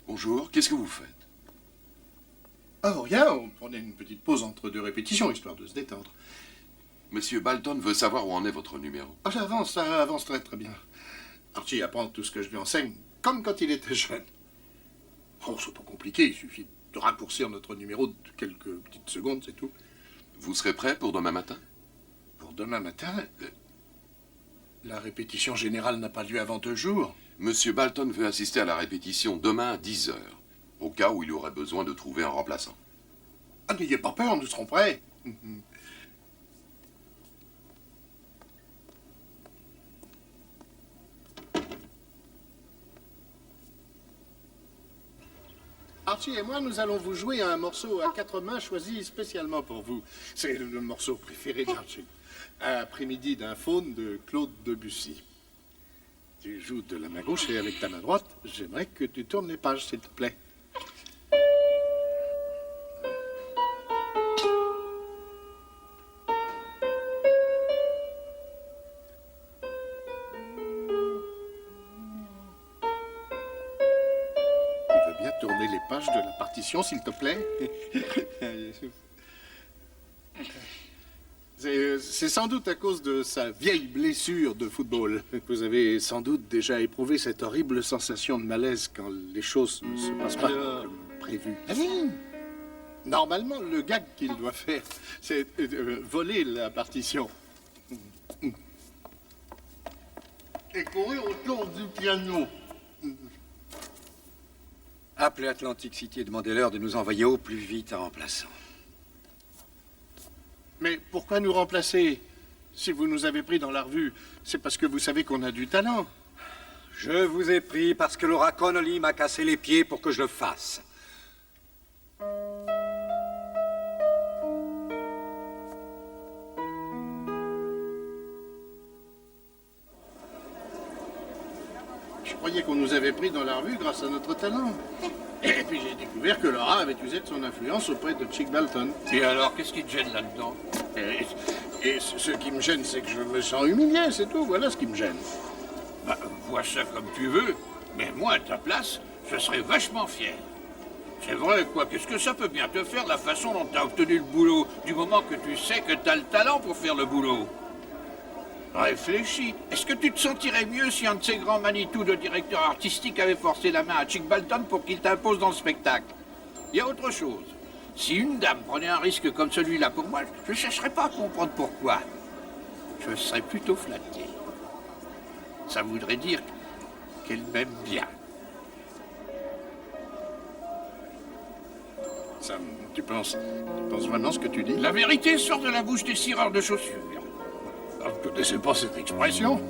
Bonjour, qu'est-ce que vous faites? Oh, rien, on prenait une petite pause entre 2 répétitions, histoire de se détendre. Monsieur Balton veut savoir où en est votre numéro. Ah, ça avance très très bien. Archie apprend tout ce que je lui enseigne, comme quand il était jeune. Oh, c'est pas compliqué, il suffit de raccourcir notre numéro de quelques petites secondes, c'est tout. Vous serez prêt pour demain matin? Pour demain matin? La répétition générale n'a pas lieu avant 2 jours. Monsieur Balton veut assister à la répétition demain à 10 heures, au cas où il aurait besoin de trouver un remplaçant. Ah, n'ayez pas peur, nous serons prêts. Archie et moi, nous allons vous jouer un morceau à 4 mains choisi spécialement pour vous. C'est le morceau préféré d'Archie. Après-midi d'un faune de Claude Debussy. Tu joues de la main gauche et avec ta main droite, j'aimerais que tu tournes les pages, s'il te plaît. Tu veux bien tourner les pages de la partition, s'il te plaît? C'est sans doute à cause de sa vieille blessure de football. Vous avez sans doute déjà éprouvé cette horrible sensation de malaise quand les choses ne se passent pas comme prévu. Normalement, le gag qu'il doit faire, c'est voler la partition. Et courir autour du piano. Appelez Atlantic City et demandez-leur de nous envoyer au plus vite un remplaçant. Mais pourquoi nous remplacer? Si vous nous avez pris dans la revue, c'est parce que vous savez qu'on a du talent. Je vous ai pris parce que Laura Connolly m'a cassé les pieds pour que je le fasse. Je croyais qu'on nous avait pris dans la revue grâce à notre talent. Et puis j'ai découvert que Laura avait usé de son influence auprès de Chick Dalton. Et alors, qu'est-ce qui te gêne là-dedans? Et ce qui me gêne, c'est que je me sens humilié, c'est tout. Voilà ce qui me gêne. Bah, vois ça comme tu veux, mais moi, à ta place, je serais vachement fier. C'est vrai, quoi. Qu'est-ce que ça peut bien te faire, la façon dont t'as obtenu le boulot, du moment que tu sais que t'as le talent pour faire le boulot? Réfléchis. Est-ce que tu te sentirais mieux si un de ces grands Manitou de directeur artistique avait forcé la main à Chick Balton pour qu'il t'impose dans le spectacle? Il y a autre chose. Si une dame prenait un risque comme celui-là pour moi, je ne chercherais pas à comprendre pourquoi. Je serais plutôt flatté. Ça voudrait dire qu'elle m'aime bien. Sam, tu penses vraiment ce que tu dis? La vérité sort de la bouche des cireurs de chaussures. Je ne connaissais pas cette expression.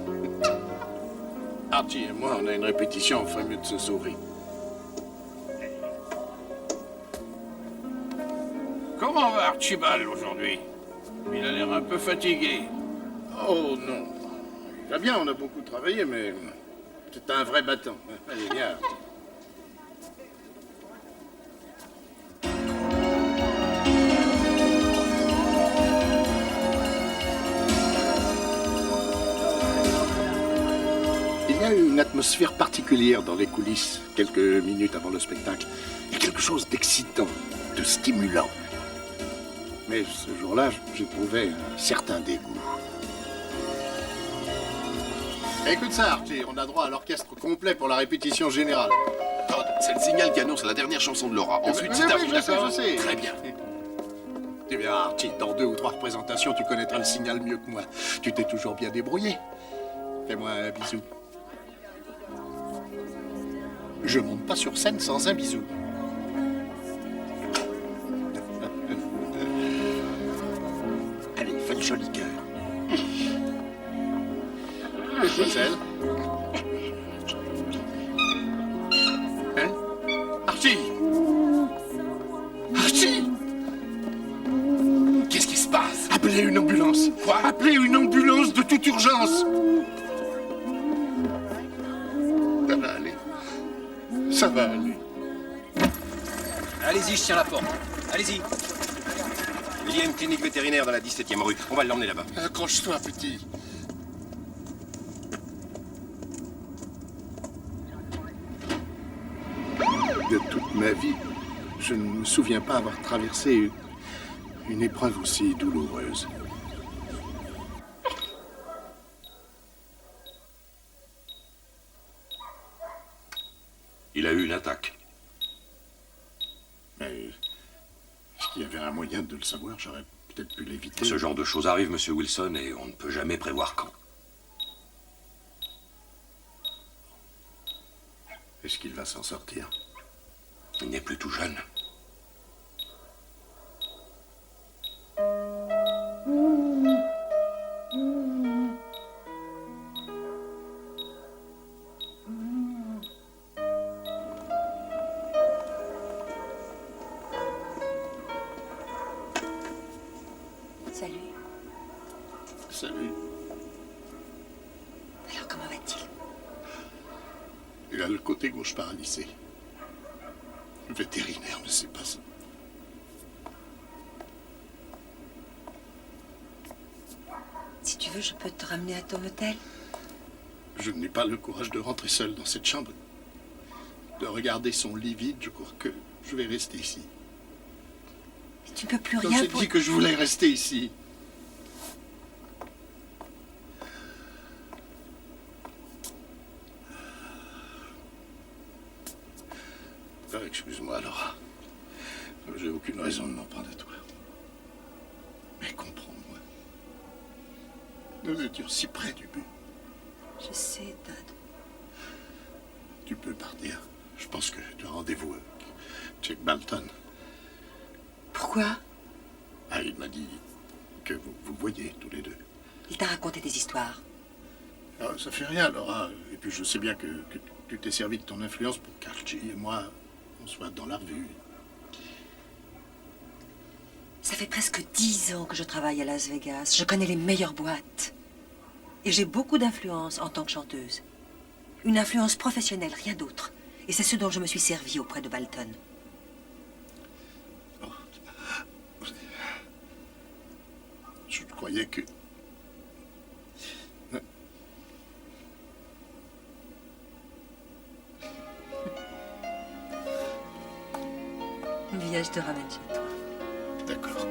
Archie et moi, on a une répétition, on ferait mieux de se sauver. Comment va Archibald aujourd'hui? Il a l'air un peu fatigué. Oh non. Il va bien, on a beaucoup travaillé, mais c'est un vrai battant. Allez, viens. Il y a une atmosphère particulière dans les coulisses, quelques minutes avant le spectacle. Il y a quelque chose d'excitant, de stimulant. Mais ce jour-là, j'éprouvais un certain dégoût. Écoute ça, Archie, on a droit à l'orchestre complet pour la répétition générale. Todd, c'est le signal qui annonce la dernière chanson de Laura. Ensuite, c'est à vous, d'accord? Je sais. Très bien. Tu verras, Archie, dans 2 ou 3 représentations, tu connaîtras le signal mieux que moi. Tu t'es toujours bien débrouillé. Fais-moi un bisou. Je monte pas sur scène sans un bisou. Allez, fais le joli cœur. Mademoiselle. Hein? Archie! Archie! Qu'est-ce qui se passe? Appelez une ambulance. Quoi? Appelez une ambulance de toute urgence. Ça va aller. Ça va aller. Allez-y, je tiens la porte. Allez-y. Il y a une clinique vétérinaire dans la 17e rue. On va l'emmener là-bas. Accroche-toi, petit. De toute ma vie, je ne me souviens pas avoir traversé une épreuve aussi douloureuse. Il a eu une attaque. Mais est-ce qu'il y avait un moyen de le savoir? J'aurais peut-être pu l'éviter. Ce genre de choses arrive, Monsieur Wilson, et on ne peut jamais prévoir quand. Est-ce qu'il va s'en sortir? Il n'est plus tout jeune. Salut. Salut. Alors, comment va-t-il? Il a le côté gauche paralysé. Le vétérinaire ne sait pas ça. Si tu veux, je peux te ramener à ton hôtel. Je n'ai pas le courage de rentrer seul dans cette chambre. De regarder son lit vide, je crois que je vais rester ici. Mais tu ne peux plus Donc rien j'ai pour... dit que je voulais rester ici. Excuse-moi, Laura. J'ai aucune raison de m'en prendre à toi. Mais comprends-moi. Nous étions si près du but. Je sais, Todd. Tu peux partir. Je pense que tu as rendez-vous avec Jack Balton. Pourquoi? Ah, il m'a dit que vous voyez tous les deux. Il t'a raconté des histoires. Ah, ça fait rien, Laura. Et puis je sais bien que tu t'es servi de ton influence pour qu'Archie et moi, on soit dans la revue. Ça fait presque 10 ans que je travaille à Las Vegas. Je connais les meilleures boîtes. Et j'ai beaucoup d'influence en tant que chanteuse. Une influence professionnelle, rien d'autre. Et c'est ce dont je me suis servie auprès de Balton. Je croyais que... Viens, je te ramène chez toi. D'accord.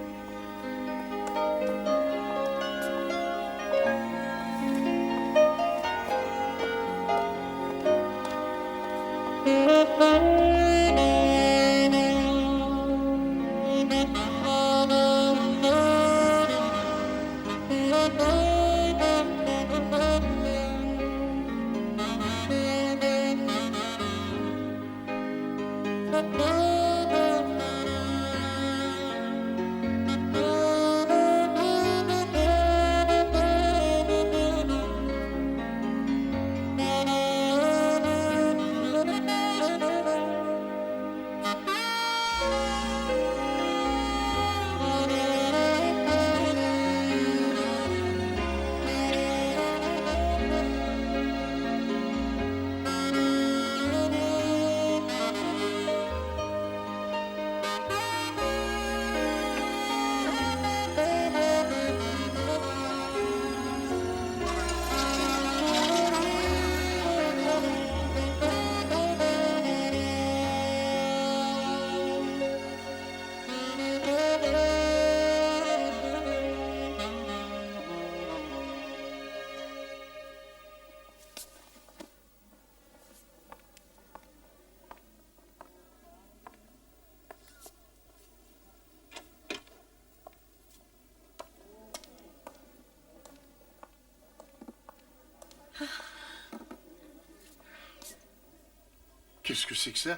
Qu'est-ce que c'est que ça?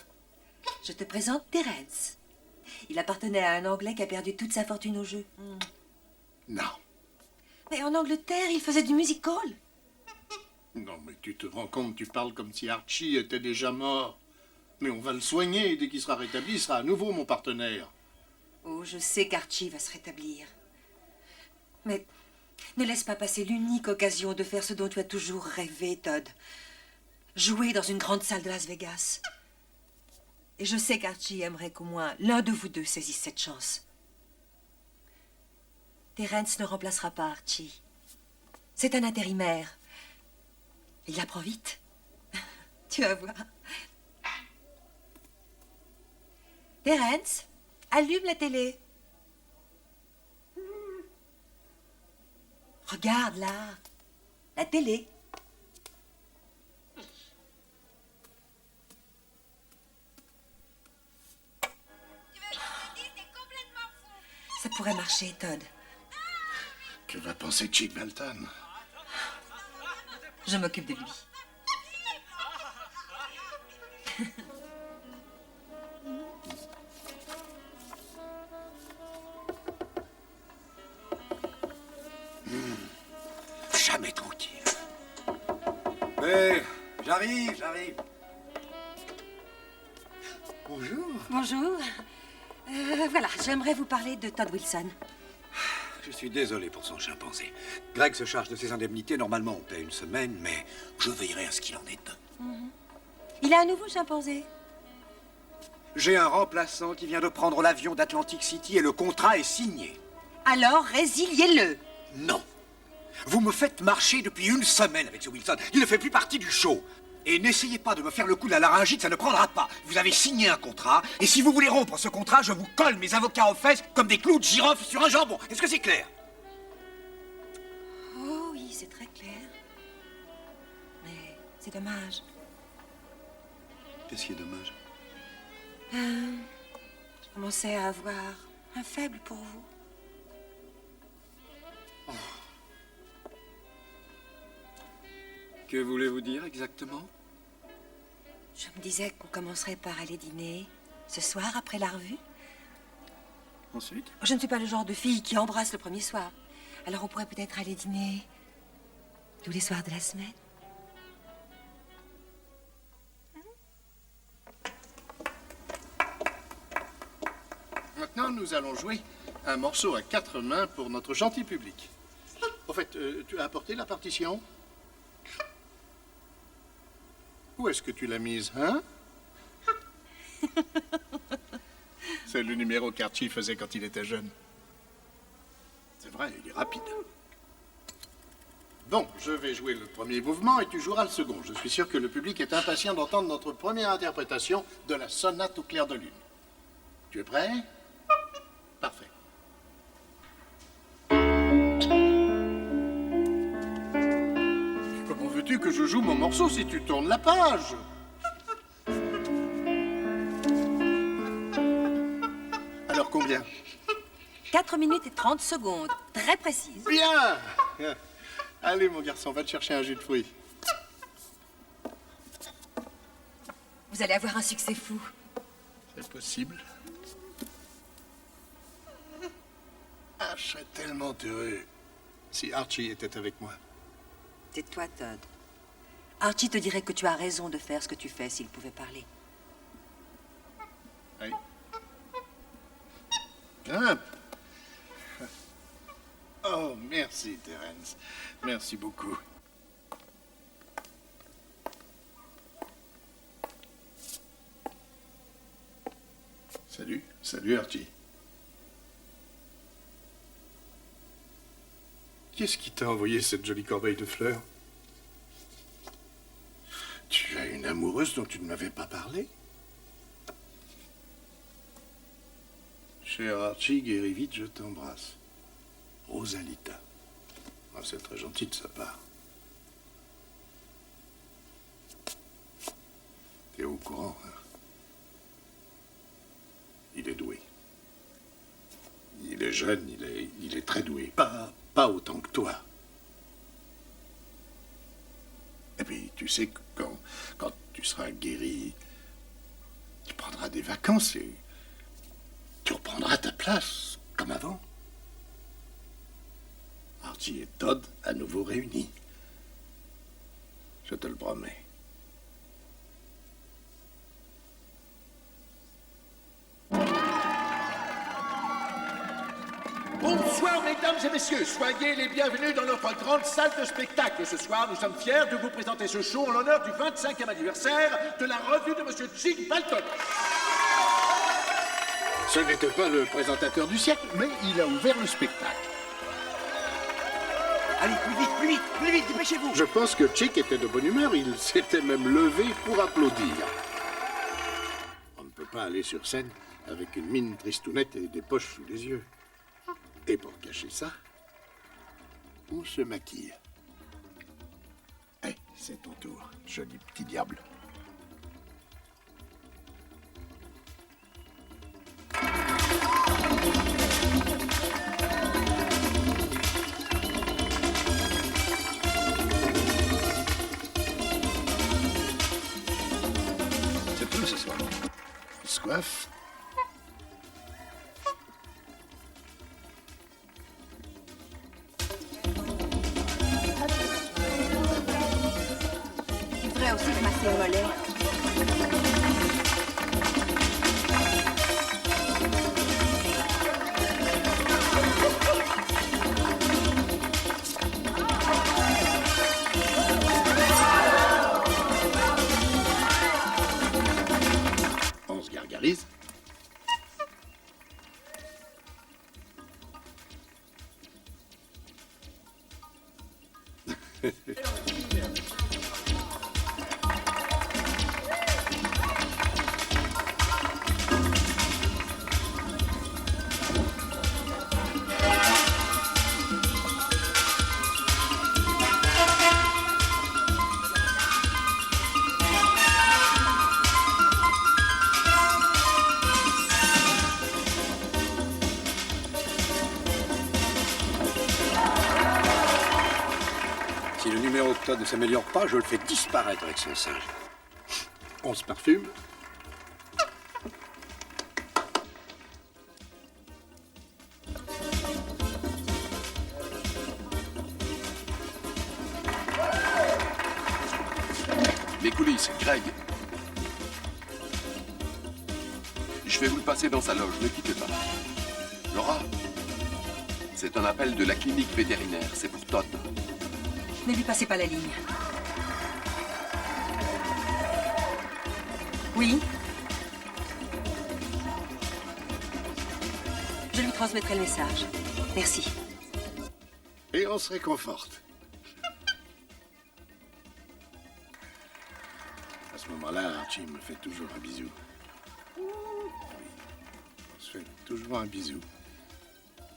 Je te présente Terence. Il appartenait à un Anglais qui a perdu toute sa fortune au jeu. Non. Mais en Angleterre, il faisait du music hall. Non, mais tu te rends compte, tu parles comme si Archie était déjà mort. Mais on va le soigner, et dès qu'il sera rétabli, il sera à nouveau mon partenaire. Oh, je sais qu'Archie va se rétablir. Mais ne laisse pas passer l'unique occasion de faire ce dont tu as toujours rêvé, Todd. Jouer dans une grande salle de Las Vegas. Et je sais qu'Archie aimerait qu'au moins l'un de vous deux saisisse cette chance. Terence ne remplacera pas Archie. C'est un intérimaire. Il apprend vite. Tu vas voir. Terence, allume la télé. Regarde là. La télé. Ça pourrait marcher, Todd. Que va penser Chick Balton? Je m'occupe de lui. Jamais tranquille. Mais j'arrive. Bonjour. Bonjour. Voilà, j'aimerais vous parler de Todd Wilson. Je suis désolé pour son chimpanzé. Greg se charge de ses indemnités. Normalement, on paie une semaine, mais je veillerai à ce qu'il en ait deux. Il a un nouveau chimpanzé. J'ai un remplaçant qui vient de prendre l'avion d'Atlantic City et le contrat est signé. Alors, résiliez-le. Non. Vous me faites marcher depuis une semaine avec ce Wilson. Il ne fait plus partie du show. Et n'essayez pas de me faire le coup de la laryngite, ça ne prendra pas. Vous avez signé un contrat, et si vous voulez rompre ce contrat, je vous colle mes avocats aux fesses comme des clous de girofle sur un jambon. Est-ce que c'est clair? Oh oui, c'est très clair. Mais c'est dommage. Qu'est-ce qui est dommage? Je commençais à avoir un faible pour vous. Que voulez-vous dire exactement? Je me disais qu'on commencerait par aller dîner ce soir après la revue. Ensuite? Je ne suis pas le genre de fille qui embrasse le premier soir. Alors on pourrait peut-être aller dîner tous les soirs de la semaine. Maintenant, nous allons jouer un morceau à 4 mains pour notre gentil public. Au fait, tu as apporté la partition? Où est-ce que tu l'as mise, hein? C'est le numéro qu'Archie faisait quand il était jeune. C'est vrai, il est rapide. Bon, je vais jouer le premier mouvement et tu joueras le second. Je suis sûr que le public est impatient d'entendre notre première interprétation de la sonate au clair de lune. Tu es prêt? Parfait. Comment veux-tu que je joue mon morceau si tu tournes la page? Alors combien? 4 minutes et 30 secondes, très précise. Bien! Allez mon garçon, va te chercher un jus de fruits. Vous allez avoir un succès fou. C'est possible. Ah, je serais tellement heureux si Archie était avec moi. C'est toi, Todd. Archie te dirait que tu as raison de faire ce que tu fais s'il pouvait parler. Oui. Ah. Oh, merci, Terence. Merci beaucoup. Salut, Archie. Qui est-ce qui t'a envoyé cette jolie corbeille de fleurs? Tu as une amoureuse dont tu ne m'avais pas parlé? Cher Archie, guéris vite, je t'embrasse. Rosalita. Oh, c'est très gentil de sa part. T'es au courant, hein? Il est doué. Il est jeune, il est très doué. Pas autant que toi. Et puis, tu sais que quand tu seras guéri, tu prendras des vacances et tu reprendras ta place, comme avant. Archie et Todd à nouveau réunis. Je te le promets. Bonsoir, mesdames et messieurs. Soyez les bienvenus dans notre grande salle de spectacle. Ce soir, nous sommes fiers de vous présenter ce show en l'honneur du 25e anniversaire de la revue de Monsieur Jig Balton. Ce n'était pas le présentateur du siècle, mais il a ouvert le spectacle. Allez, plus vite, dépêchez-vous. Je pense que Chick était de bonne humeur. Il s'était même levé pour applaudir. On ne peut pas aller sur scène avec une mine tristounette et des poches sous les yeux. Et pour cacher ça, on se maquille. C'est ton tour, joli petit diable. C'est soif. Je voudrais aussi te masser le mollet. On se gargarise. Si le numéro de Todd ne s'améliore pas, je le fais disparaître avec son singe. On se parfume. Les coulisses, Greg. Je vais vous le passer dans sa loge, ne quittez pas. Laura, c'est un appel de la clinique vétérinaire, c'est pour Todd. Ne lui passez pas la ligne. Oui. Je lui transmettrai le message. Merci. Et on se réconforte. À ce moment-là, Archie me fait toujours un bisou. Oui. On se fait toujours un bisou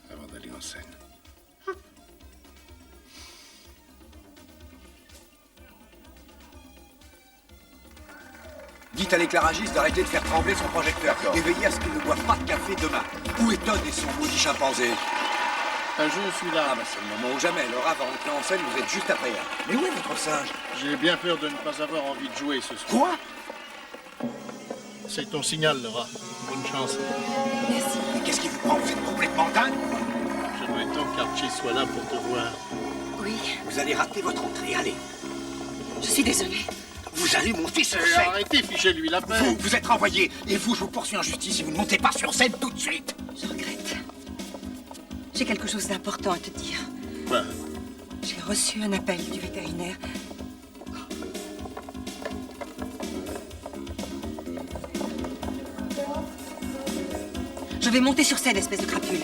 avant d'aller en scène. Dites à l'éclairagiste d'arrêter de faire trembler son projecteur et veillez à ce qu'il ne boive pas de café demain. Où est Todd et son maudit chimpanzé? Je suis là. Ah bah c'est le moment ou jamais. Laura va rentrer en scène, vous êtes juste après elle. Mais où est votre singe? J'ai bien peur de ne pas avoir envie de jouer ce soir. Quoi? C'est ton signal, Laura. Bonne chance. Merci. Mais qu'est-ce qui vous prend? Vous êtes complètement dingue? J'aimerais tant qu'Archie soit là pour te voir. Oui. Vous allez rater votre entrée, allez. Je suis désolée. Vous allez monter sur scène. Arrêtez, fichez-lui la paix. Vous êtes renvoyé. Et vous, je vous poursuis en justice si vous ne montez pas sur scène tout de suite. Je regrette. J'ai quelque chose d'important à te dire. Quoi? J'ai reçu un appel du vétérinaire. Je vais monter sur scène, espèce de crapule.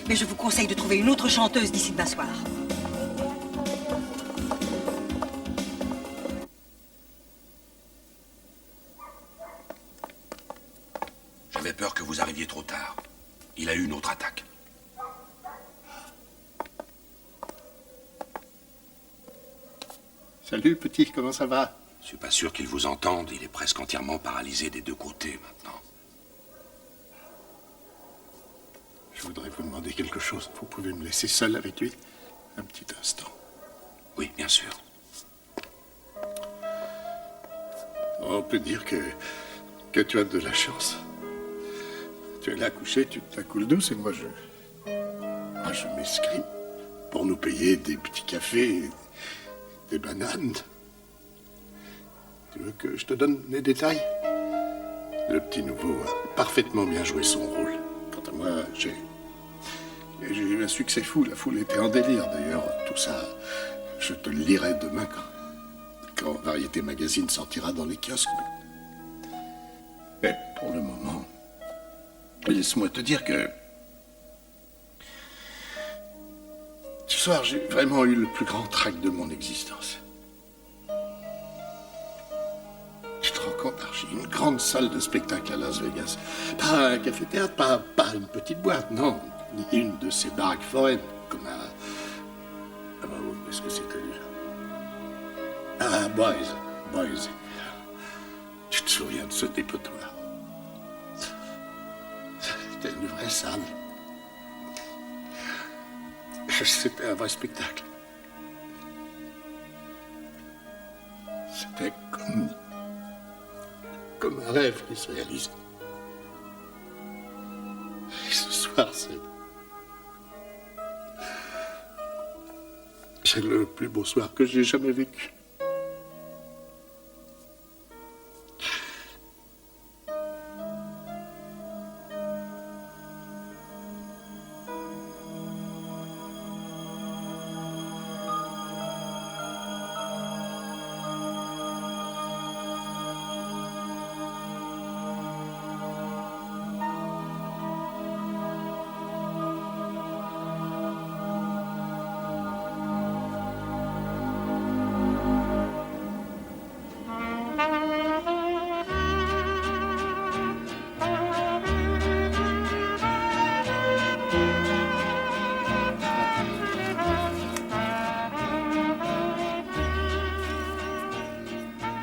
Mais je vous conseille de trouver une autre chanteuse d'ici demain soir. J'avais peur que vous arriviez trop tard. Il a eu une autre attaque. Salut, petit, comment ça va? Je suis pas sûr qu'il vous entende. Il est presque entièrement paralysé des deux côtés maintenant. Je voudrais vous demander quelque chose. Vous pouvez me laisser seul avec lui? Un petit instant. Oui, bien sûr. On peut dire que tu as de la chance. Tu es là couché, tu te la coules douce et moi je m'escrime pour nous payer des petits cafés, des bananes. Tu veux que je te donne les détails? Le petit nouveau a parfaitement bien joué son rôle. Quant à moi, j'ai eu un succès fou. La foule était en délire. D'ailleurs, tout ça, je te le lirai demain quand Variété Magazine sortira dans les kiosques. Mais pour le moment, laisse-moi te dire que ce soir, j'ai vraiment eu le plus grand trac de mon existence. Tu te rends compte, Archie, une grande salle de spectacle à Las Vegas. Pas un café-théâtre, pas une petite boîte, non. Ni une de ces baraques foraines, comme à... Ah bah, où est-ce que c'était déjà? Ah, Boys. Tu te souviens de ce dépotoir? C'était une vraie salle. C'était un vrai spectacle. C'était comme un rêve qui se réalise. Ce soir, c'est le plus beau soir que j'ai jamais vécu.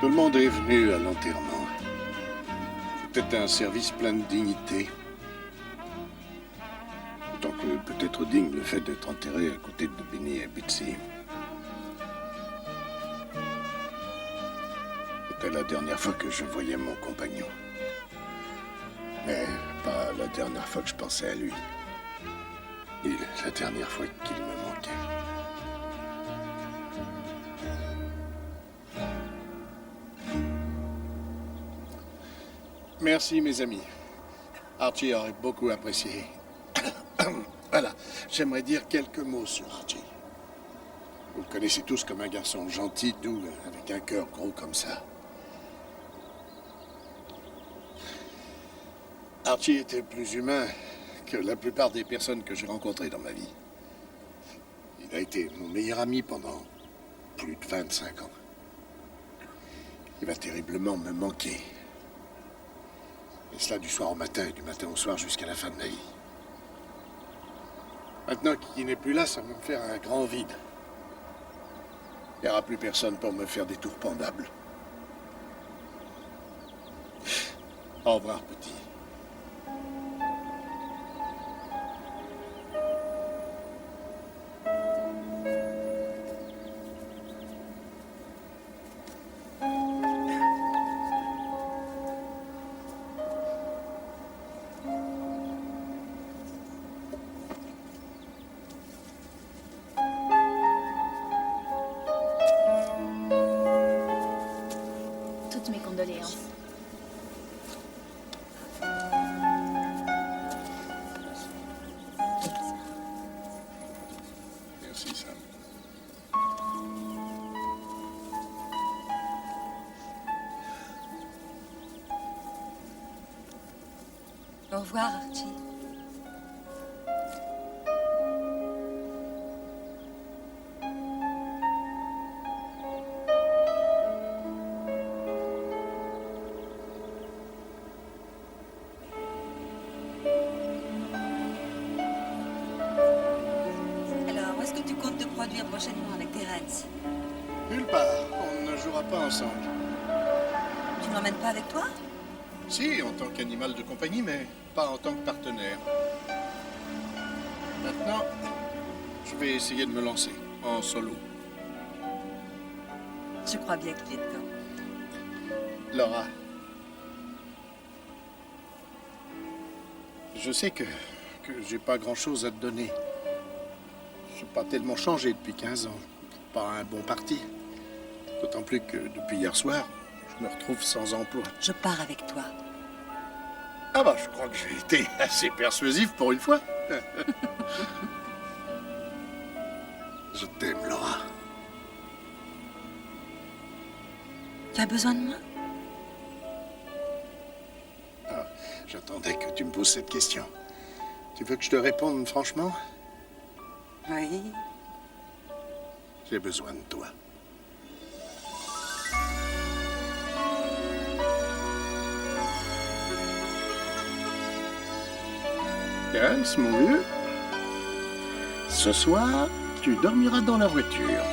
Tout le monde est venu à l'enterrement. C'était un service plein de dignité. Autant que peut-être digne le fait d'être enterré à côté de Benny et Bitsy. C'était la dernière fois que je voyais mon compagnon. Mais pas la dernière fois que je pensais à lui. Ni la dernière fois qu'il me manquait. Merci, mes amis. Archie aurait beaucoup apprécié. Voilà, j'aimerais dire quelques mots sur Archie. Vous le connaissez tous comme un garçon gentil, doux, avec un cœur gros comme ça. Archie était plus humain que la plupart des personnes que j'ai rencontrées dans ma vie. Il a été mon meilleur ami pendant plus de 25 ans. Il va terriblement me manquer. Et cela du soir au matin et du matin au soir jusqu'à la fin de ma vie. Maintenant qu'il n'est plus là, ça va me faire un grand vide. Il n'y aura plus personne pour me faire des tours pendables. Au revoir, petit. Toutes mes condoléances. Merci, Sam. Au revoir, Archie. Alors, où est-ce que tu comptes te produire prochainement avec Terence? Nulle part. On ne jouera pas ensemble. Tu ne l'emmènes pas avec toi? Si, en tant qu'animal de compagnie, mais pas en tant que partenaire. Maintenant, je vais essayer de me lancer en solo. Je crois bien qu'il est temps. Laura, je sais que j'ai pas grand-chose à te donner. Je suis pas tellement changé depuis 15 ans. Pas un bon parti. D'autant plus que depuis hier soir, je me retrouve sans emploi. Je pars avec toi. Ah bah, je crois que j'ai été assez persuasif pour une fois. Je t'aime, Laura. Tu as besoin de moi? Ah, j'attendais que tu me poses cette question. Tu veux que je te réponde franchement? Oui. J'ai besoin de toi. Terence, mon vieux, ce soir, tu dormiras dans la voiture.